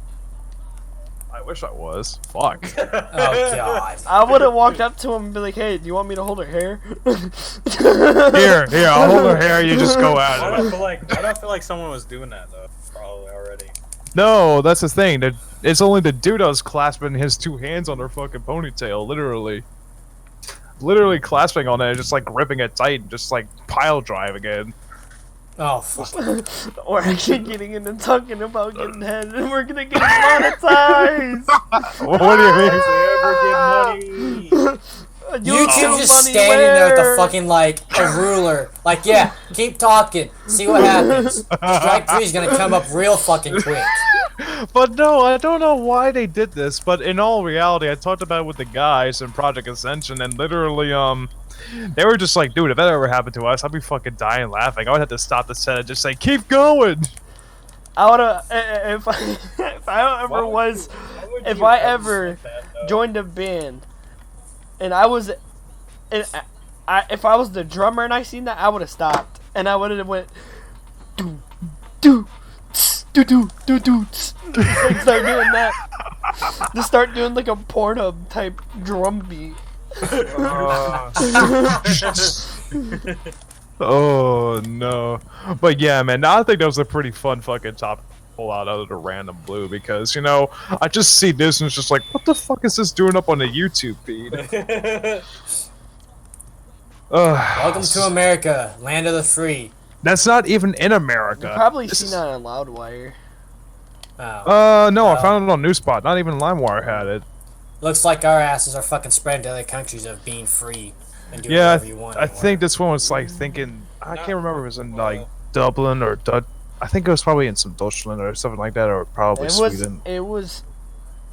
I wish I was. Fuck. Oh god. I would have walked up to him and be like, "Hey, do you want me to hold her hair?" Here, I'll hold her hair. You just go Why at do I it. feel like someone was doing that though? Probably already. No, that's the thing. It's only the dude that was clasping his two hands on her fucking ponytail, literally clasping on it, just like gripping it tight, and just like pile driving it. Oh fuck. Or actually getting into talking about getting head, and we're gonna get monetized. What do you mean? Ever get money? You two YouTube just money standing there with where? the fucking like a ruler. Like, yeah, keep talking. See what happens. Strike 3 is gonna come up real fucking quick. But no, I don't know why they did this, but in all reality, I talked about it with the guys in Project Ascension, and literally, they were just like, dude, if that ever happened to us, I'd be fucking dying laughing. I would have to stop the set and just say, keep going! I would've if I ever was if I ever joined a band and I was if I was the drummer and I seen that, I would have stopped and I would have went do do do do do do like start doing that. Just start doing like a Pornhub type drum beat. Oh no. But yeah, man, I think that was a pretty fun fucking topic to pull out of the random blue because, you know, I just see this and it's just like, what the fuck is this doing up on the YouTube feed? Welcome to America, land of the free. That's not even in America. You probably This seen is- that on Loudwire. Oh. No, I found it on Newspot. Not even LimeWire had it. Looks like our asses are fucking spreading to other countries of being free and doing Yeah, whatever you want. I think this one was like thinking. I can't remember if it was in like Dublin or I think it was probably in some Deutschland or something like that, or probably Sweden. It was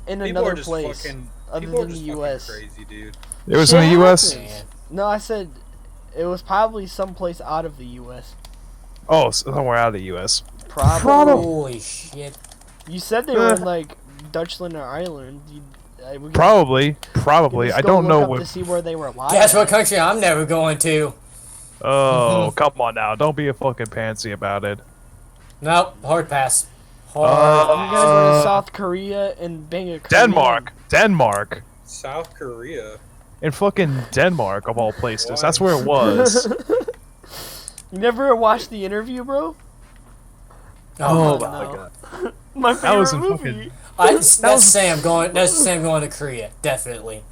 in People another are just place fucking. other People are than the just U.S. fucking crazy, dude. It was in the U.S. happens. No, I said it was probably someplace out of the U.S. Oh, somewhere out of the U.S. Probably. Holy shit. You said they were in like Dutchland or Ireland. We could- Probably. we could I just go don't look know up to what. see where they were live. Guess what country I'm never going to? Oh, come on now! Don't be a fucking pansy about it. Nope, hard pass. You Hard. guys were in South Korea and being a Korean. Denmark, South Korea. in fucking Denmark of all places. That's where it was. You never watched the interview, bro? Oh, my no. god. My That was favorite in movie. that's Sam going. That's Sam going to Korea, definitely.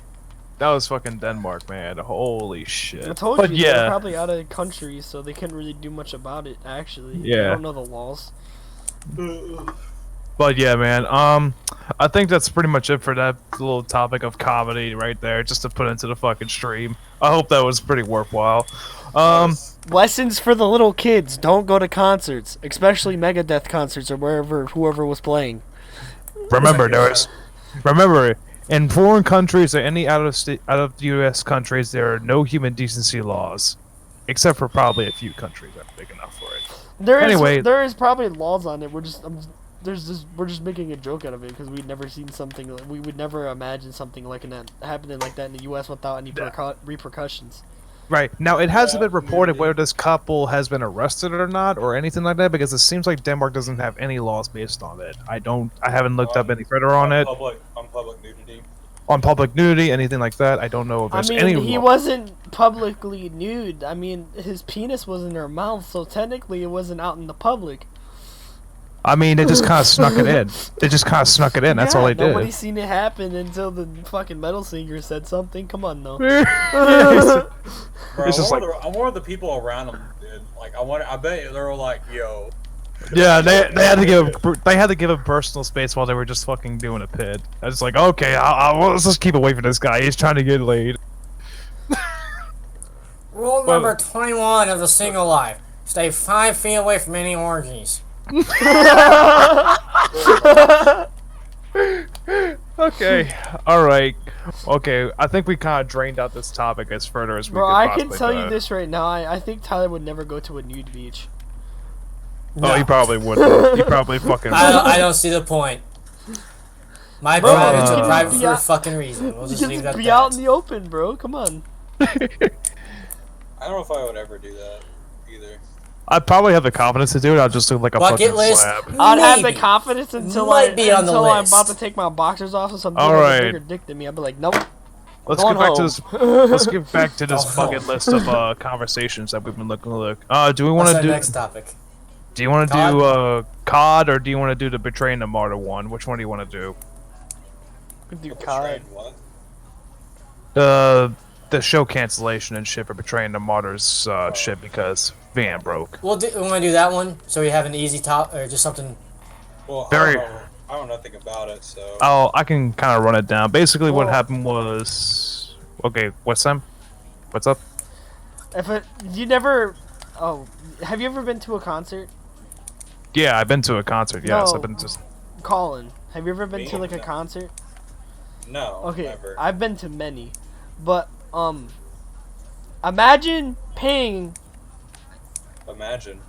That was fucking Denmark, man. Holy shit. I told But you they're yeah, probably out of the country, so they couldn't really do much about it. Actually, Yeah. they don't know the laws. but yeah, man. I think that's pretty much it for that little topic of comedy right there, just to put into the fucking stream. I hope that was pretty worthwhile. Lessons for the little kids: don't go to concerts, especially Megadeth concerts or whoever was playing. Remember, in foreign countries or any out of the U.S. countries, there are no human decency laws, except for probably a few countries that are big enough for it. Anyway. There is probably laws on it. We're just making a joke out of it because we'd never seen something. We would never imagine something like that happening like that in the U.S. without any repercussions. Right. Now, it hasn't been reported whether this couple has been arrested or not, or anything like that, because it seems like Denmark doesn't have any laws based on it. I haven't looked up any further on it. On public nudity. On public nudity, anything like that, I don't know if I there's mean, any he law. wasn't publicly nude. I mean, his penis was in her mouth, so technically it wasn't out in the public. I mean, they just kind of snuck it in. They just kind of snuck it in. That's all they did. Nobody's seen it happen until the fucking metal singer said something. Come on, no. Bro, It's just I wonder the people around them did. Like, I bet they were like, yo. Yeah, they had to give him personal space while they were just fucking doing a pit. I was like, okay, let's just keep away from this guy. He's trying to get laid. Rule number 21 of the single life: stay 5 feet away from any orgies. Okay, all right, okay. I think we kind of drained out this topic as further as we Bro, could I possibly can tell you could. this right now. I think Tyler would never go to a nude beach. Oh, he probably would. He probably fucking would. I don't see the point. My Bro, privates you are can private be for a out- fucking reason. We'll just You leave it can at be that. out in the open, bro. Come on. I don't know if I would ever do that either. I'd probably have the confidence to do it. I'd just look like a Bucket fucking list. slab. I'd have the Maybe. confidence until Might be on the I'm list. about to take my boxers off so some dude All has right. a bigger dick than me. I'd be like, nope. Let's Going get back to home. this. Let's get back to this Go bucket home. list of conversations that we've been looking. Do we What's want to our do? next topic? Do you want to COD? do COD or do you want to do the Betraying the Martyr one? Which one do you want to do? Do Betrayed COD. what? The show cancellation and shit for Betraying the Martyr's shit because van broke. We want to do that one so we have an easy top or just something. Well, Very- I don't know nothing about it, so. Oh, I can kind of run it down. Basically, what Well- happened was, okay, what's up? What's up? You never. Oh, have you ever been to a concert? Yeah, I've been to a concert. Yes, No. I've been to. Colin, have you ever been to Me? like a No. concert? No, Okay, never. I've been to many, but imagine paying. Imagine.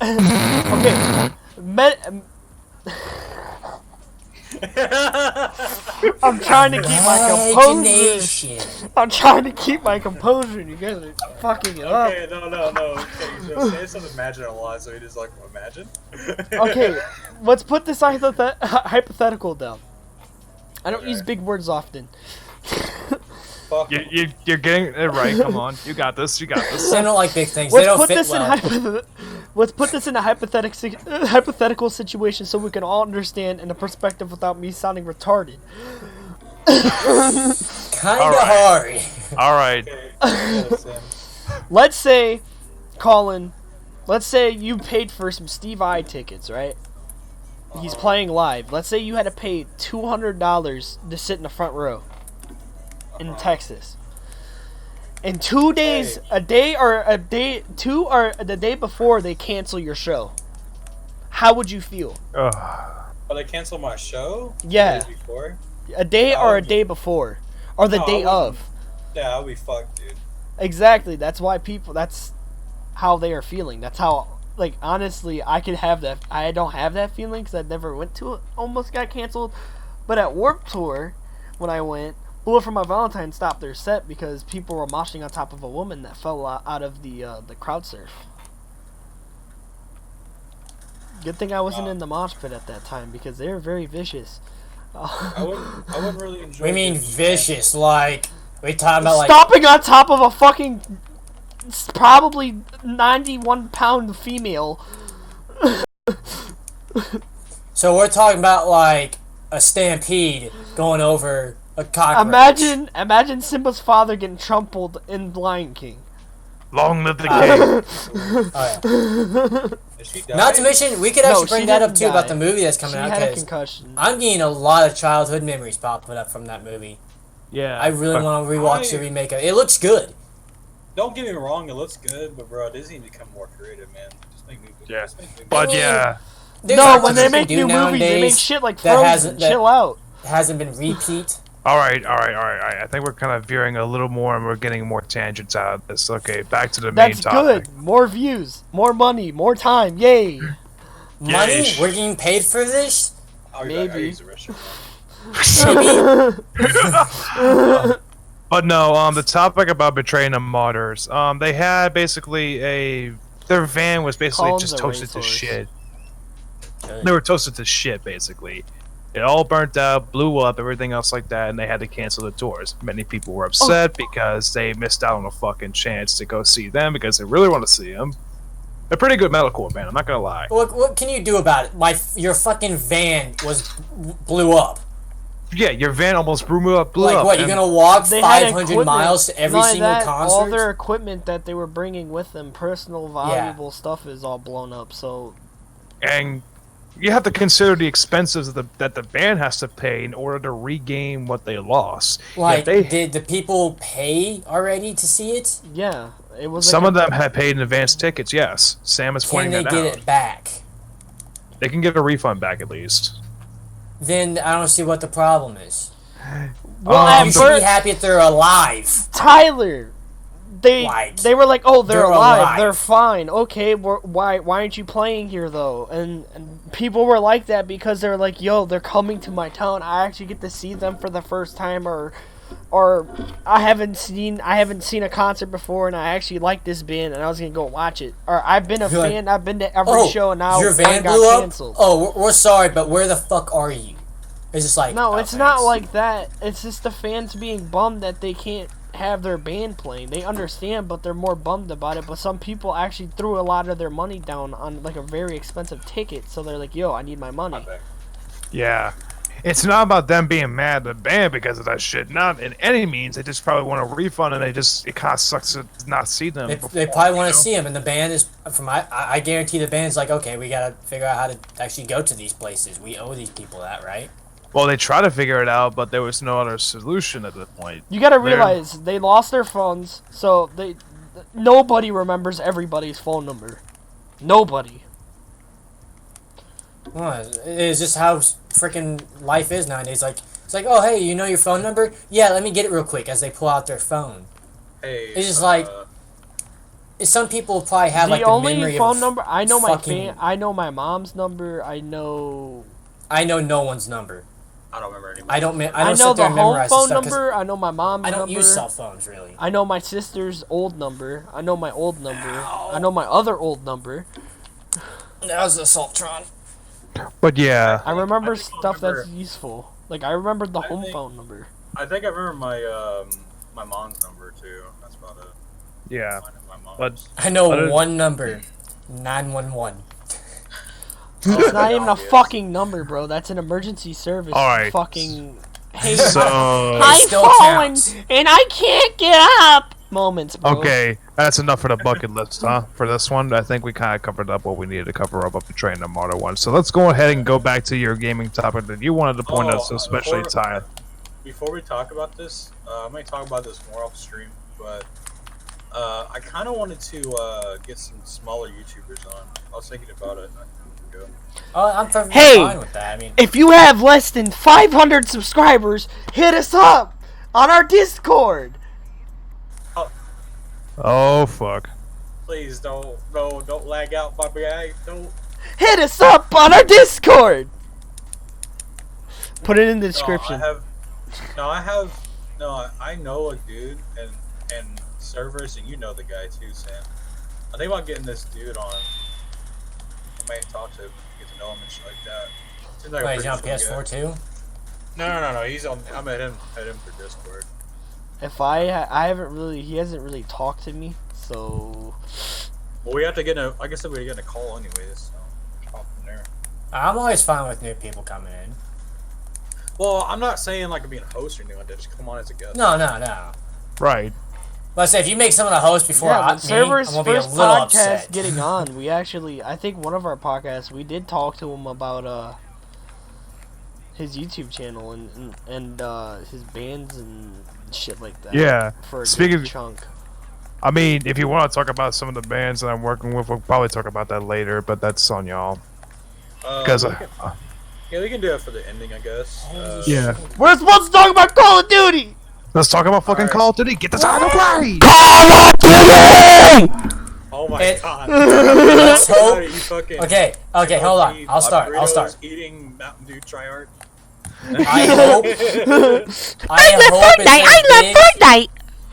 Okay, I'm trying to keep my composure. Imagination. I'm trying to keep my composure, and you guys are fucking it up. Okay, no. Okay, so say something imagine a lot, so he just like, imagine? Okay, let's put this hypothetical down. I don't Okay. use big words often. Fuck. You're getting it right. Come on, you got this. You got this. They don't like big things. They Let's don't put fit this well. let's put this in a hypothetical situation so we can all understand in a perspective without me sounding retarded. Kinda Alright. hard. All right. Okay, listen. Let's say, Colin, let's say you paid for some Steve I tickets, right? He's playing live. Let's say you had to pay $200 to sit in the front row in Texas. In 2 days, Hey. the day before they cancel your show, how would you feel? Ugh. Oh, they canceled my show? Yeah. 2 days before? A day No, I or a wouldn't- day before, or the No, I day wouldn't. of? Yeah, I'll be fucked, dude. Exactly. That's why people. That's how they are feeling. That's how. Like, honestly, I could have that. I don't have that feeling because I never went to it. Almost got canceled. But at Warped Tour, when I went, Bullet for My Valentine stopped their set because people were moshing on top of a woman that fell out of the crowd surf. Good thing I wasn't in the mosh pit at that time because they were very vicious. I wouldn't really enjoy We mean getting vicious, like we talking about like Stopping on top of a fucking probably 91-pound female. so we're talking about like a stampede going over a cockroach. Imagine Simba's father getting trampled in Lion King. Long live the king. Oh, yeah. Is she dying? Not to mention, we could No, actually she bring that up didn't too about die. the movie that's She coming out had a because concussion. I'm getting a lot of childhood memories popping up from that movie. Yeah. I really want to rewatch the remake of it. It looks good. Don't get me wrong, it looks good, but bro, Disney need to become more creative, man. Just make me. Yeah. Just make me But I mean, yeah. There's No, lots when of they things make do new movies, they make nowadays shit like that Frozen. Chill out. hasn't been repeat. All right. I think we're kind of veering a little more, and we're getting more tangents out of this. Okay, back to the main That's topic. good. More views, more money, more time. Yay. Money? Yeesh. We're getting paid for this? I'll Maybe. use the restroom. But no, the topic about betraying the martyrs. They had basically their van was basically Colin's just a toasted to racehorse. shit. They were toasted to shit, basically. It all burnt out, blew up, everything else like that, and they had to cancel the tours. Many people were upset because they missed out on a fucking chance to go see them because they really want to see them. They're pretty good metalcore band. I'm not gonna lie. What can you do about it? Your fucking van blew up. Yeah, your van almost blew up. Like what? You're gonna walk They had 500 equipment. miles to every Not single that, concert? all their equipment that they were bringing with them, personal valuable stuff, is all blown up. So, And you have to consider the expenses that the band has to pay in order to regain what they lost. Like, If they, did the people pay already to see it? yeah, it was. some of them had paid in advance tickets. Yes, Sam is Can pointing they that get out. it back? They can get a refund back at least. Then I don't see what the problem is. Well, You at should first, be happy if they're alive. Tyler, they were like, oh, they're They're alive, alive. they're fine. Okay, why aren't you playing here though? And people were like that because they were like, yo, they're coming to my town. I actually get to see them for the first time, or I haven't seen a concert before, and I actually like this band, and I was gonna go watch it. Or I've been a You're like, fan. I've been to every show, and now your one van got blew up? canceled. Oh, we're sorry, but where the fuck are you? It's just like, No, oh, it's not thanks. like that. It's just the fans being bummed that they can't have their band playing. They understand, but they're more bummed about it. But some people actually threw a lot of their money down on like a very expensive ticket, so they're like, "Yo, I need my money." Yeah. It's not about them being mad at the band because of that shit. Not in any means. They just probably want a refund, and it kind of sucks to not see them. They probably want to see him, and the band is I guarantee the band's like, okay, we gotta figure out how to actually go to these places. We owe these people that, right? Well, they try to figure it out, but there was no other solution at this point. You got to realize they lost their phones, so nobody remembers everybody's phone number. Nobody. Well, it's just how freaking life is nowadays. Like, it's like, oh, hey, you know your phone number? Yeah, let me get it real quick as they pull out their phone. Hey, It's just like, some people probably have like The the only memory phone of number I know fucking- I know my mom's number. I know no one's number. I don't remember anymore. I don't I know sit there the and home memorize phone stuff 'cause number. I know my mom's I don't number. use cell phones really. I know my sister's old number. I know my old number. I know my other old number. That was Assaultron. But yeah, I remember I think I stuff remember- that's useful. Like I remembered the home think- phone number. I think I remember my my mom's number too. That's about it. yeah. Mine and my mom's. But I know Other- one number, 911. It's not even a Obvious. fucking number, bro. That's an emergency service. Alright. Fucking. Hey, So I've still fallen counts. and I can't get up. Moments, bro. okay, that's enough for the bucket list, huh? For this one, I think we kind of covered up what we needed to cover up the train the Martyr one. So let's go ahead and go back to your gaming topic that you wanted to point out, so especially Ty. Before we talk about this, I might talk about this more off stream, but I kind of wanted to get some smaller YouTubers on. I was thinking about it. Go. Oh, I'm perfectly Hey! fine with that. I mean, If you have less than 500 subscribers, hit us up on our Discord. Oh fuck. Please don't lag out, my guy. Don't. Hit us up on our Discord. Put it in the description. I know a dude and Severus, and you know the guy too, Sam. I think about getting this dude on. I might talk to him, get to know him and shit like that. Seems like a wait, he's pretty on chill PS4 guy. too? No. He's on. I'm at him for Discord. If I haven't really, he hasn't really talked to me, so Well, we have to get I guess we're getting a call anyways. So hop from there. I'm always fine with new people coming in. Well, I'm not saying like being a host or anything like that. Just come on as a guest. No. Right. But I say if you make someone a host before yeah. me, But Server's I'm gonna be a first little podcast upset. getting on, we actually, I think one of our podcasts, we did talk to him about his YouTube channel and his bands and shit like that. Yeah. For a Speaking good chunk. I mean, if you want to talk about some of the bands that I'm working with, we'll probably talk about that later, but that's on y'all. Because we can do it for the ending, I guess. yeah. We're supposed to talk about Call of Duty. Let's talk about fucking Alright. Call of Duty. Get this out of the way! Oh my It- god. Let's hope. You fucking Okay, hold on. I'll start. Burritos, Eating Mountain Dew tryhard. I hope. I hope it's a big-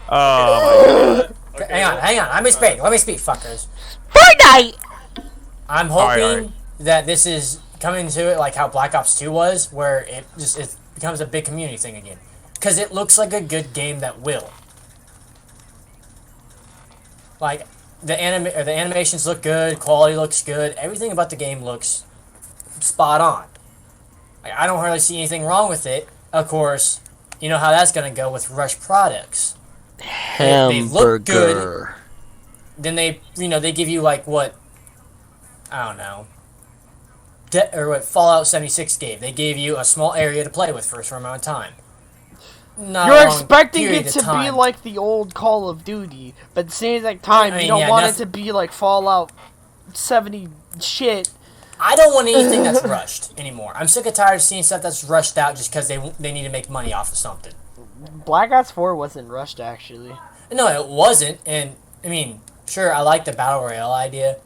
Oh, Okay, Hang on. Let me speak, fuckers. Fortnite. I'm hoping Alright. that this is coming to it like how Black Ops 2 was, where it becomes a big community thing again. Because it looks like a good game that will. Like, the animations look good, quality looks good, everything about the game looks spot on. Like, I don't hardly see anything wrong with it. Of course, you know how that's gonna go with rushed products. They look good. Then they give you like what, I don't know, or what Fallout 76 gave. They gave you a small area to play with for a short amount of time. You're expecting it to be like the old Call of Duty, but at the same time, you don't want it to be like Fallout 70 shit. I don't want anything that's rushed anymore. I'm sick and tired of seeing stuff that's rushed out just because they need to make money off of something. Black Ops 4 wasn't rushed, actually. No, it wasn't, and, I mean, sure, I like the Battle Royale idea.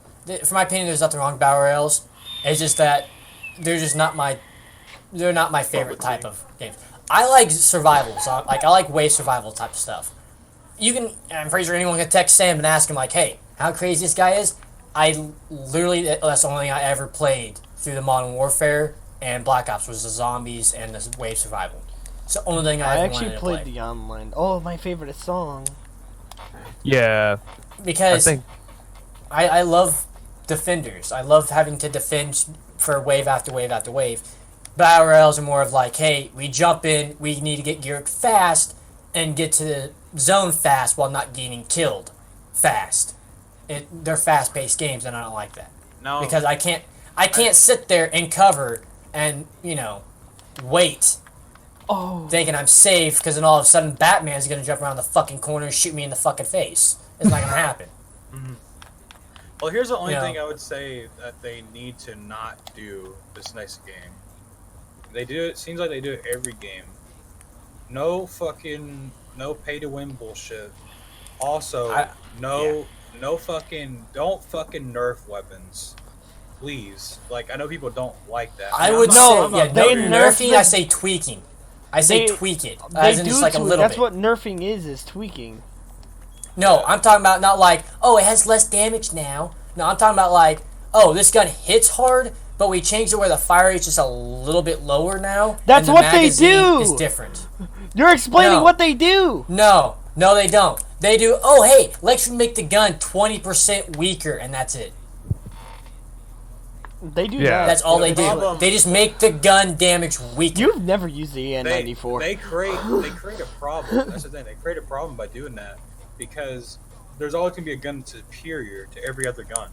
For my opinion, there's nothing wrong with Battle Royales. It's just that they're not my favorite type of games. I like survival, so I like wave survival type of stuff. I'm pretty sure anyone can text Sam and ask him, like, hey, how crazy this guy is? That's the only thing I ever played through the Modern Warfare and Black Ops was the zombies and the wave survival. It's the only thing I ever wanted to play. I actually played the online. Oh, my favorite song. Yeah. Because I love defenders. I love having to defend for wave after wave after wave. Battle Royales are more of like, hey, we jump in, we need to get geared fast and get to the zone fast while not getting killed fast. They're fast-paced games, and I don't like that. No, because I can't sit there and cover and wait, thinking I'm safe, because then all of a sudden Batman's gonna jump around the fucking corner and shoot me in the fucking face. It's not gonna happen. Mm-hmm. Well, here's the only thing I would say that they need to not do this next game. They do it. Seems like they do it every game. No pay-to-win bullshit. Also, don't fucking nerf weapons, please. Like, I know people don't like that. I would say, nerfing. I say tweaking. I say tweak it. As in just like a little That's bit. what nerfing is tweaking. No, I'm talking about not like, oh, it has less damage now. No, I'm talking about like, oh, this gun hits hard, but we changed it where the fire rate's just a little bit lower now. That's what they do. It's different. You're explaining what they do. No, they don't. They do, oh, hey, let's make the gun 20% weaker, and that's it. They do that. That's all they do. They just make the gun damage weaker. You've never used the EN94. They create a problem. That's the thing. They create a problem by doing that because there's always going to be a gun superior to every other gun.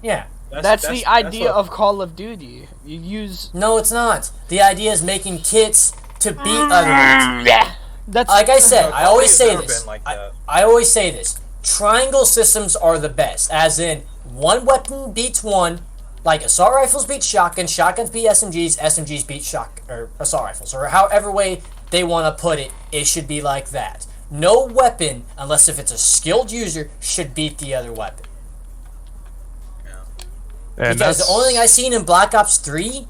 Yeah. That's the idea of Call of Duty. You use... No, it's not. The idea is making kits to beat others. That's like I said, I always say this. I always say this. Triangle systems are the best. As in, one weapon beats one. Like assault rifles beat shotguns, shotguns beat SMGs, SMGs beat assault rifles, or however way they want to put it. It should be like that. No weapon, unless if it's a skilled user, should beat the other weapon. Yeah. Because the only thing I seen in Black Ops 3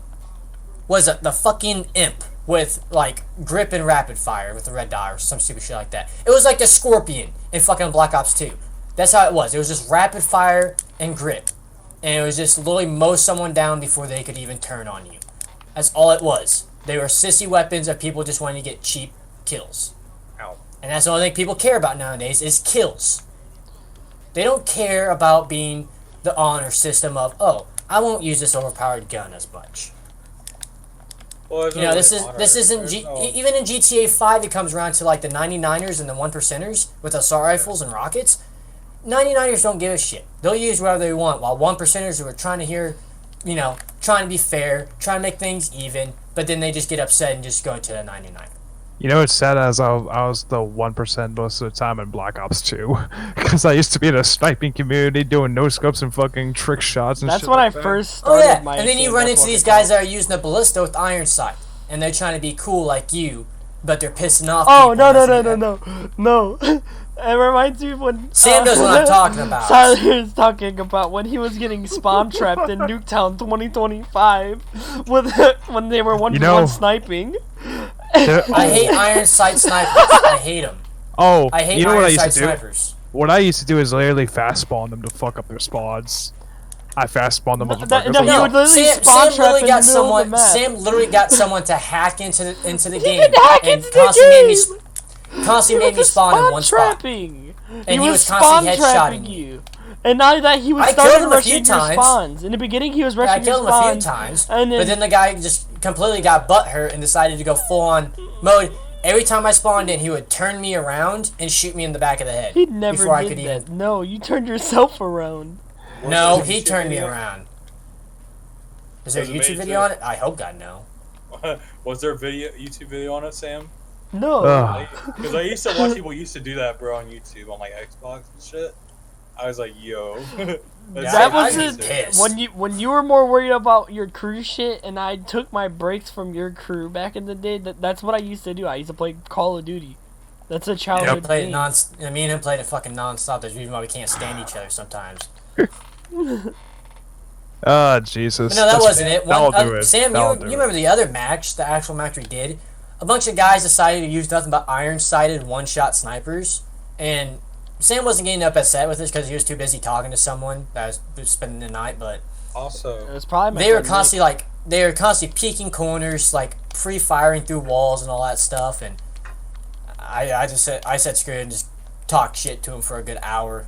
was the fucking imp with like grip and rapid fire with the red dot or some stupid shit like that. It was like a scorpion in fucking Black Ops 2. That's how it was. It was just rapid fire and grip. And it was just literally mow someone down before they could even turn on you. That's all it was. They were sissy weapons of people just wanting to get cheap kills. Ow. And that's the only thing people care about nowadays is kills. They don't care about being the honor system of, oh, I won't use this overpowered gun as much. Well, this isn't even in GTA 5 it comes around to like the 99ers and the 1%ers with assault rifles and rockets. 99ers don't give a shit. They'll use whatever they want, while 1%ers who are trying to be fair, trying to make things even, but then they just get upset and just go to the 99. You know, it's sad as I was the 1% most of the time in Black Ops 2. Because I used to be in a sniping community doing no-scopes and fucking trick shots and shit. That's when I first started my... And then you run into these guys that are using a ballista with iron sight. And they're trying to be cool like you, but they're pissing off people. No. It reminds me of when... Sam knows what I'm talking about. Tyler is talking about when he was getting spawn trapped in Nuketown 2025 when they were one-to-one sniping. I hate iron sight snipers. I hate them. Oh, I hate what I iron sight used to do? snipers. What I used to do is literally fast spawn them to fuck up their spawns. I fast spawned them motherfuckers. Sam literally got someone to hack into the game and constantly made me spawn in one spot. And he was constantly headshotting you. And now that he was I killed starting him a few rushing your times. spawns. In the beginning, he was Yeah, I rushing your killed him a few spawns. times, And but then the guy just completely got butthurt and decided to go full-on mode. Every time I spawned in, he would turn me around and shoot me in the back of the head. he never before I did could that. even. No, you turned yourself around. No, Was there a he YouTube turned me video? around. Is there a Was it YouTube made video too? on it? I hope God no. Was there a YouTube video on it, Sam? No. Because I used to watch people used to do that, bro, on YouTube on like Xbox and shit. I was like, yo. That was I'd be pissed. when you were more worried about your crew shit, and I took my breaks from your crew back in the day. That's what I used to do. I used to play Call of Duty. That's a childhood Played game. it me and him played it fucking non-stop. There's a reason why we can't stand each other sometimes. Ah, Jesus. But no, that That's- wasn't it. that'll do it. Sam, That'll you do it. remember the other match, the actual match we did? A bunch of guys decided to use nothing but iron-sighted one-shot snipers, and Sam wasn't getting upset with us because he was too busy talking to someone that was spending the night. But It Also, was probably my they were friend constantly peeking corners, like pre-firing through walls and all that stuff. And I said screw it and just talked shit to him for a good hour.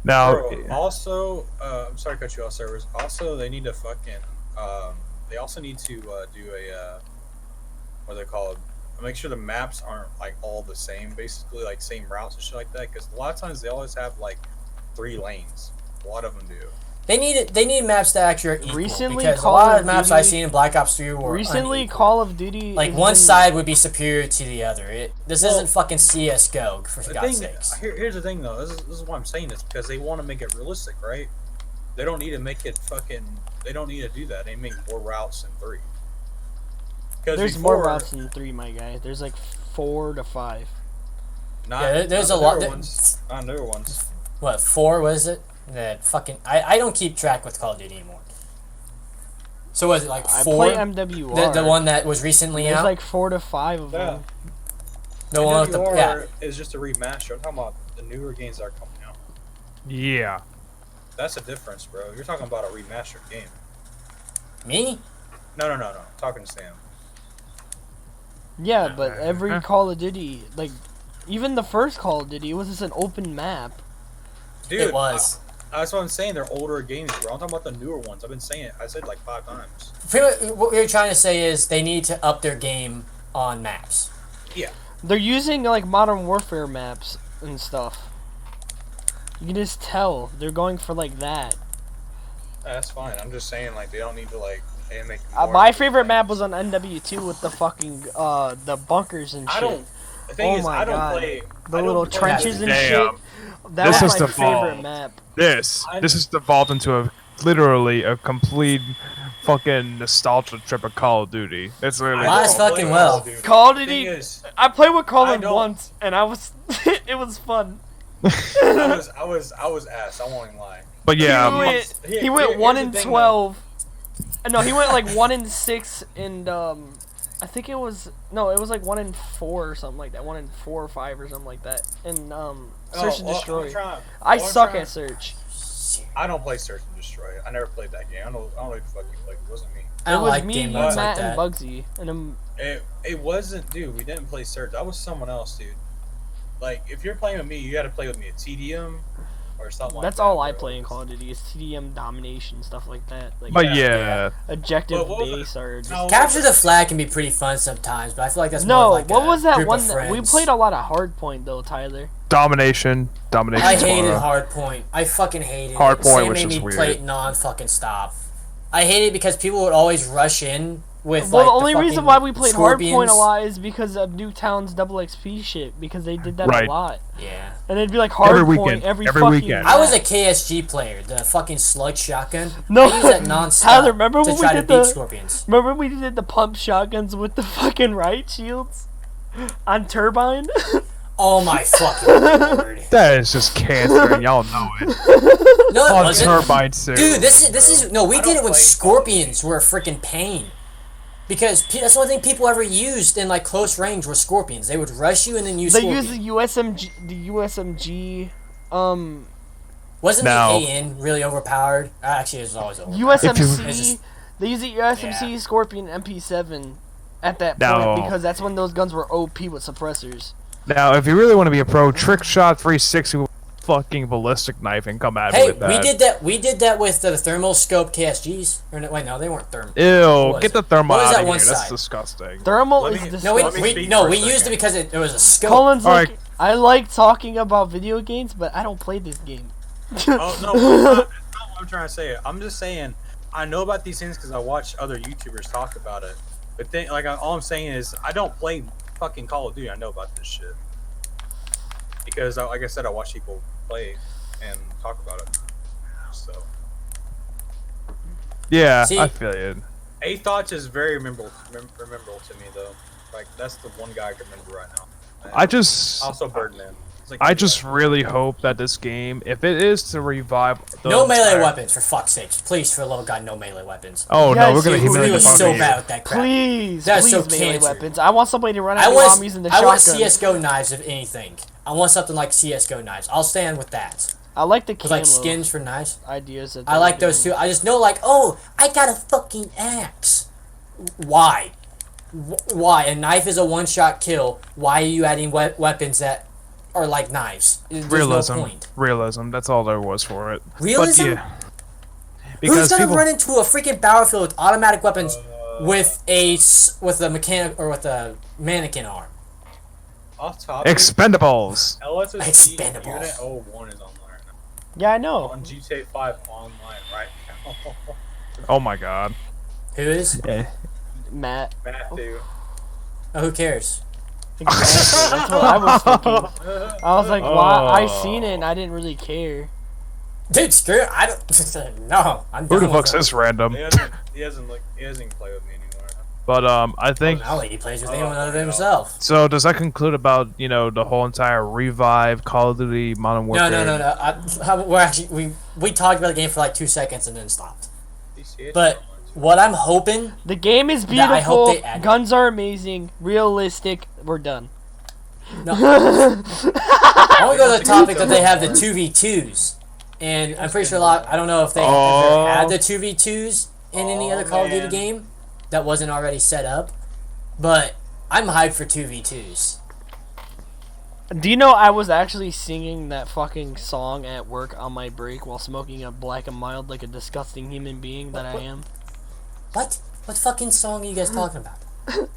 Now, bro, also, I'm sorry to cut you off, servers. Also, they need to fucking, they also need to do a, what are they called? Make sure the maps aren't like all the same, basically like same routes and shit like that. Because a lot of times they always have like 3 lanes. A lot of them do. They need maps that actually are equal. Recently, because Call a lot of of maps Duty- I've seen in Black Ops 3 were Recently, unequal. Call of Duty. Like has one been- side would be superior to the other. This Well, isn't fucking CS:GO for The God's thing, sakes. here's the thing though. This is why I'm saying this, because they want to make it realistic, right? They don't need to make it fucking. They don't need to do that. They make more routes than 3. There's more routes than 3, my guy. There's like 4 to 5. Not, Yeah, there's not a lot- newer ones. Not newer ones. What 4 was it? That fucking I don't keep track with Call of Duty anymore. So was it like I 4? play MWR. The one that was recently There's out. like 4 to 5 of Yeah. them. The one with the MWR is just a remaster. I'm talking about the newer games that are coming out. yeah. That's the difference, bro. You're talking about a remastered game. Me? No. I'm talking to Sam. Yeah, but every Call of Duty, like, even the first Call of Duty, it was just an open map. Dude, It was. That's what I'm saying. They're older games, bro. I'm talking about the newer ones. I've been saying it. I said like 5 times. Pretty much what you're trying to say is they need to up their game on maps. Yeah. They're using, like, Modern Warfare maps and stuff. You can just tell. They're going for, like, that. That's fine. I'm just saying, like, they don't need to, like, make more My favorite map was on NW2 with the fucking, the bunkers and shit. I don't. The thing Oh is, my I don't God. play. The I don't little play trenches and that. Damn. shit. That This was is my the favorite fall. map. This has devolved into a literally a complete fucking nostalgia trip of Call of Duty. It's literally Might as don't fucking play well. Call of Duty. Call of The thing Duty. is, I played with I Colin don't- once, and I was, it was fun. I was asked. I won't even lie. But yeah, he went 1 here's in the thing, 12. No, he went like 1 in 6, and I think it was like 1 in 4 or something like that. 1 in 4 or 5 or something like that. And Search and Destroy. I suck at Search. I don't play Search and Destroy. I never played that game. I don't know if fucking like it wasn't me. I It don't was like me, game you, modes Matt, like and that. Bugsy, and It wasn't, dude. We didn't play Search. That was someone else, dude. Like, if you're playing with me, you got to play with me at TDM or something like that. that's all I bro. play in Call of Duty is TDM domination stuff like that. Like but Yeah. yeah. objective But what was base or just No, Capture the Flag can be pretty fun sometimes, but I feel like that's more no. like What a was that group one? of That, we friends. played a lot of Hardpoint though, Tyler. Domination. I hated Squad. Hardpoint. I fucking hated it. Hardpoint Sam was made just me play weird. it non-fucking stop. I hate it because people would always rush in with Well, like the only reason fucking why we played Scorpions. Hardpoint a lot is because of Newtown's double XP shit. Because they did that Right. a lot, Yeah. and it'd be like Every Hardpoint weekend. every Every fucking weekend. map. I was a KSG player, the fucking slug shotgun. No, I used that non-stop Tyler, remember to when we try to did beat the- Scorpions. Remember we did the pump shotguns with the fucking riot shields on Turbine? Oh my fucking lord. That is just cancer, and y'all know it. No, it On wasn't. Turbine Suit. Dude, this is no. We I did don't it when play Scorpions were a freaking pain. Because that's the only thing people ever used in like close range were Scorpions. They would rush you and then use They Scorpion. use the USMG, Wasn't No. the AN really overpowered? Actually, it was always overpowered. USMC. It's just- They use the USMC Yeah. Scorpion MP7 at that No. point because that's when those guns were OP with suppressors. Now, if you really want to be a pro, trick shot 360 with fucking ballistic knife and come at me Hey, with that. we did that with the thermal scope KSGs. Or no, wait, no, they weren't thermal. Ew, get the thermal What was out that of one here. That's side? disgusting. Thermal Let is me- No, disgusting. Let me speak no, for a we used it second. because it was a scope. Colin's like, Alright. I like talking about video games, but I don't play this game. Oh no, that's not what I'm trying to say. I'm just saying I know about these things because I watch other YouTubers talk about it. But then, like, all I'm saying is I don't play fucking Call of Duty. I know about this shit because, like I said, I watch people play and talk about it. So, Yeah, See- I feel you. A Thoughts is very memorable to me though. Like that's the one guy I can remember right now. Also Birdman. It's like- I just really hope that this game, if it is to revive the No melee entire- weapons, for fuck's sakes. Please, for the love of God, no melee weapons. Oh Yes, no, we're gonna you humiliate He the was fuck so out of you. bad with that crap. Please, That's please, so melee cancer. weapons. I want somebody to run at I me while I'm using the want shotgun. CS:GO knives, if anything. I want something like CS:GO knives. I'll stand with that. I like the With camo like skins for knives. ideas. That I they're like those doing. too. I just know, like, oh, I got a fucking axe. Why? Why? A knife is a one-shot kill. Why are you adding weapons that are like knives? There's Realism, no point. realism. That's all there was for it. Realism? But yeah, Who's because gonna people. run into a freaking battlefield with automatic weapons with a mechanic or with a mannequin arm? Off topic. Expendables. LSSD Expendables. Unit 01 is online right now. Yeah, I know. On GTA 5 online right now. Oh my god. Who is? Matt. Matthew. Oh, who cares? Exactly. That's what I was thinking. I was like, why? I seen it and I didn't really care. Dude, screw it. I don't. No, I'm Who done the with fuck's him. this random? He hasn't even played with me anymore. But I think. Now he plays with anyone other than himself. So does that conclude about the whole entire revive Call of Duty Modern Warfare? No. We're actually we talked about the game for like 2 seconds and then stopped. But what I'm hoping, The game is Yeah, I hope beautiful. they add it. Guns are amazing. Realistic. We're done. I want to go to the topic that they have the 2v2s, and I'm pretty sure I don't know if they ever had the 2v2s in any other Call of Duty man. game that wasn't already set up, but I'm hyped for 2v2s. Do you know I was actually singing that fucking song at work on my break while smoking a black and mild like a disgusting human being that I am? What? What fucking song are you guys talking about?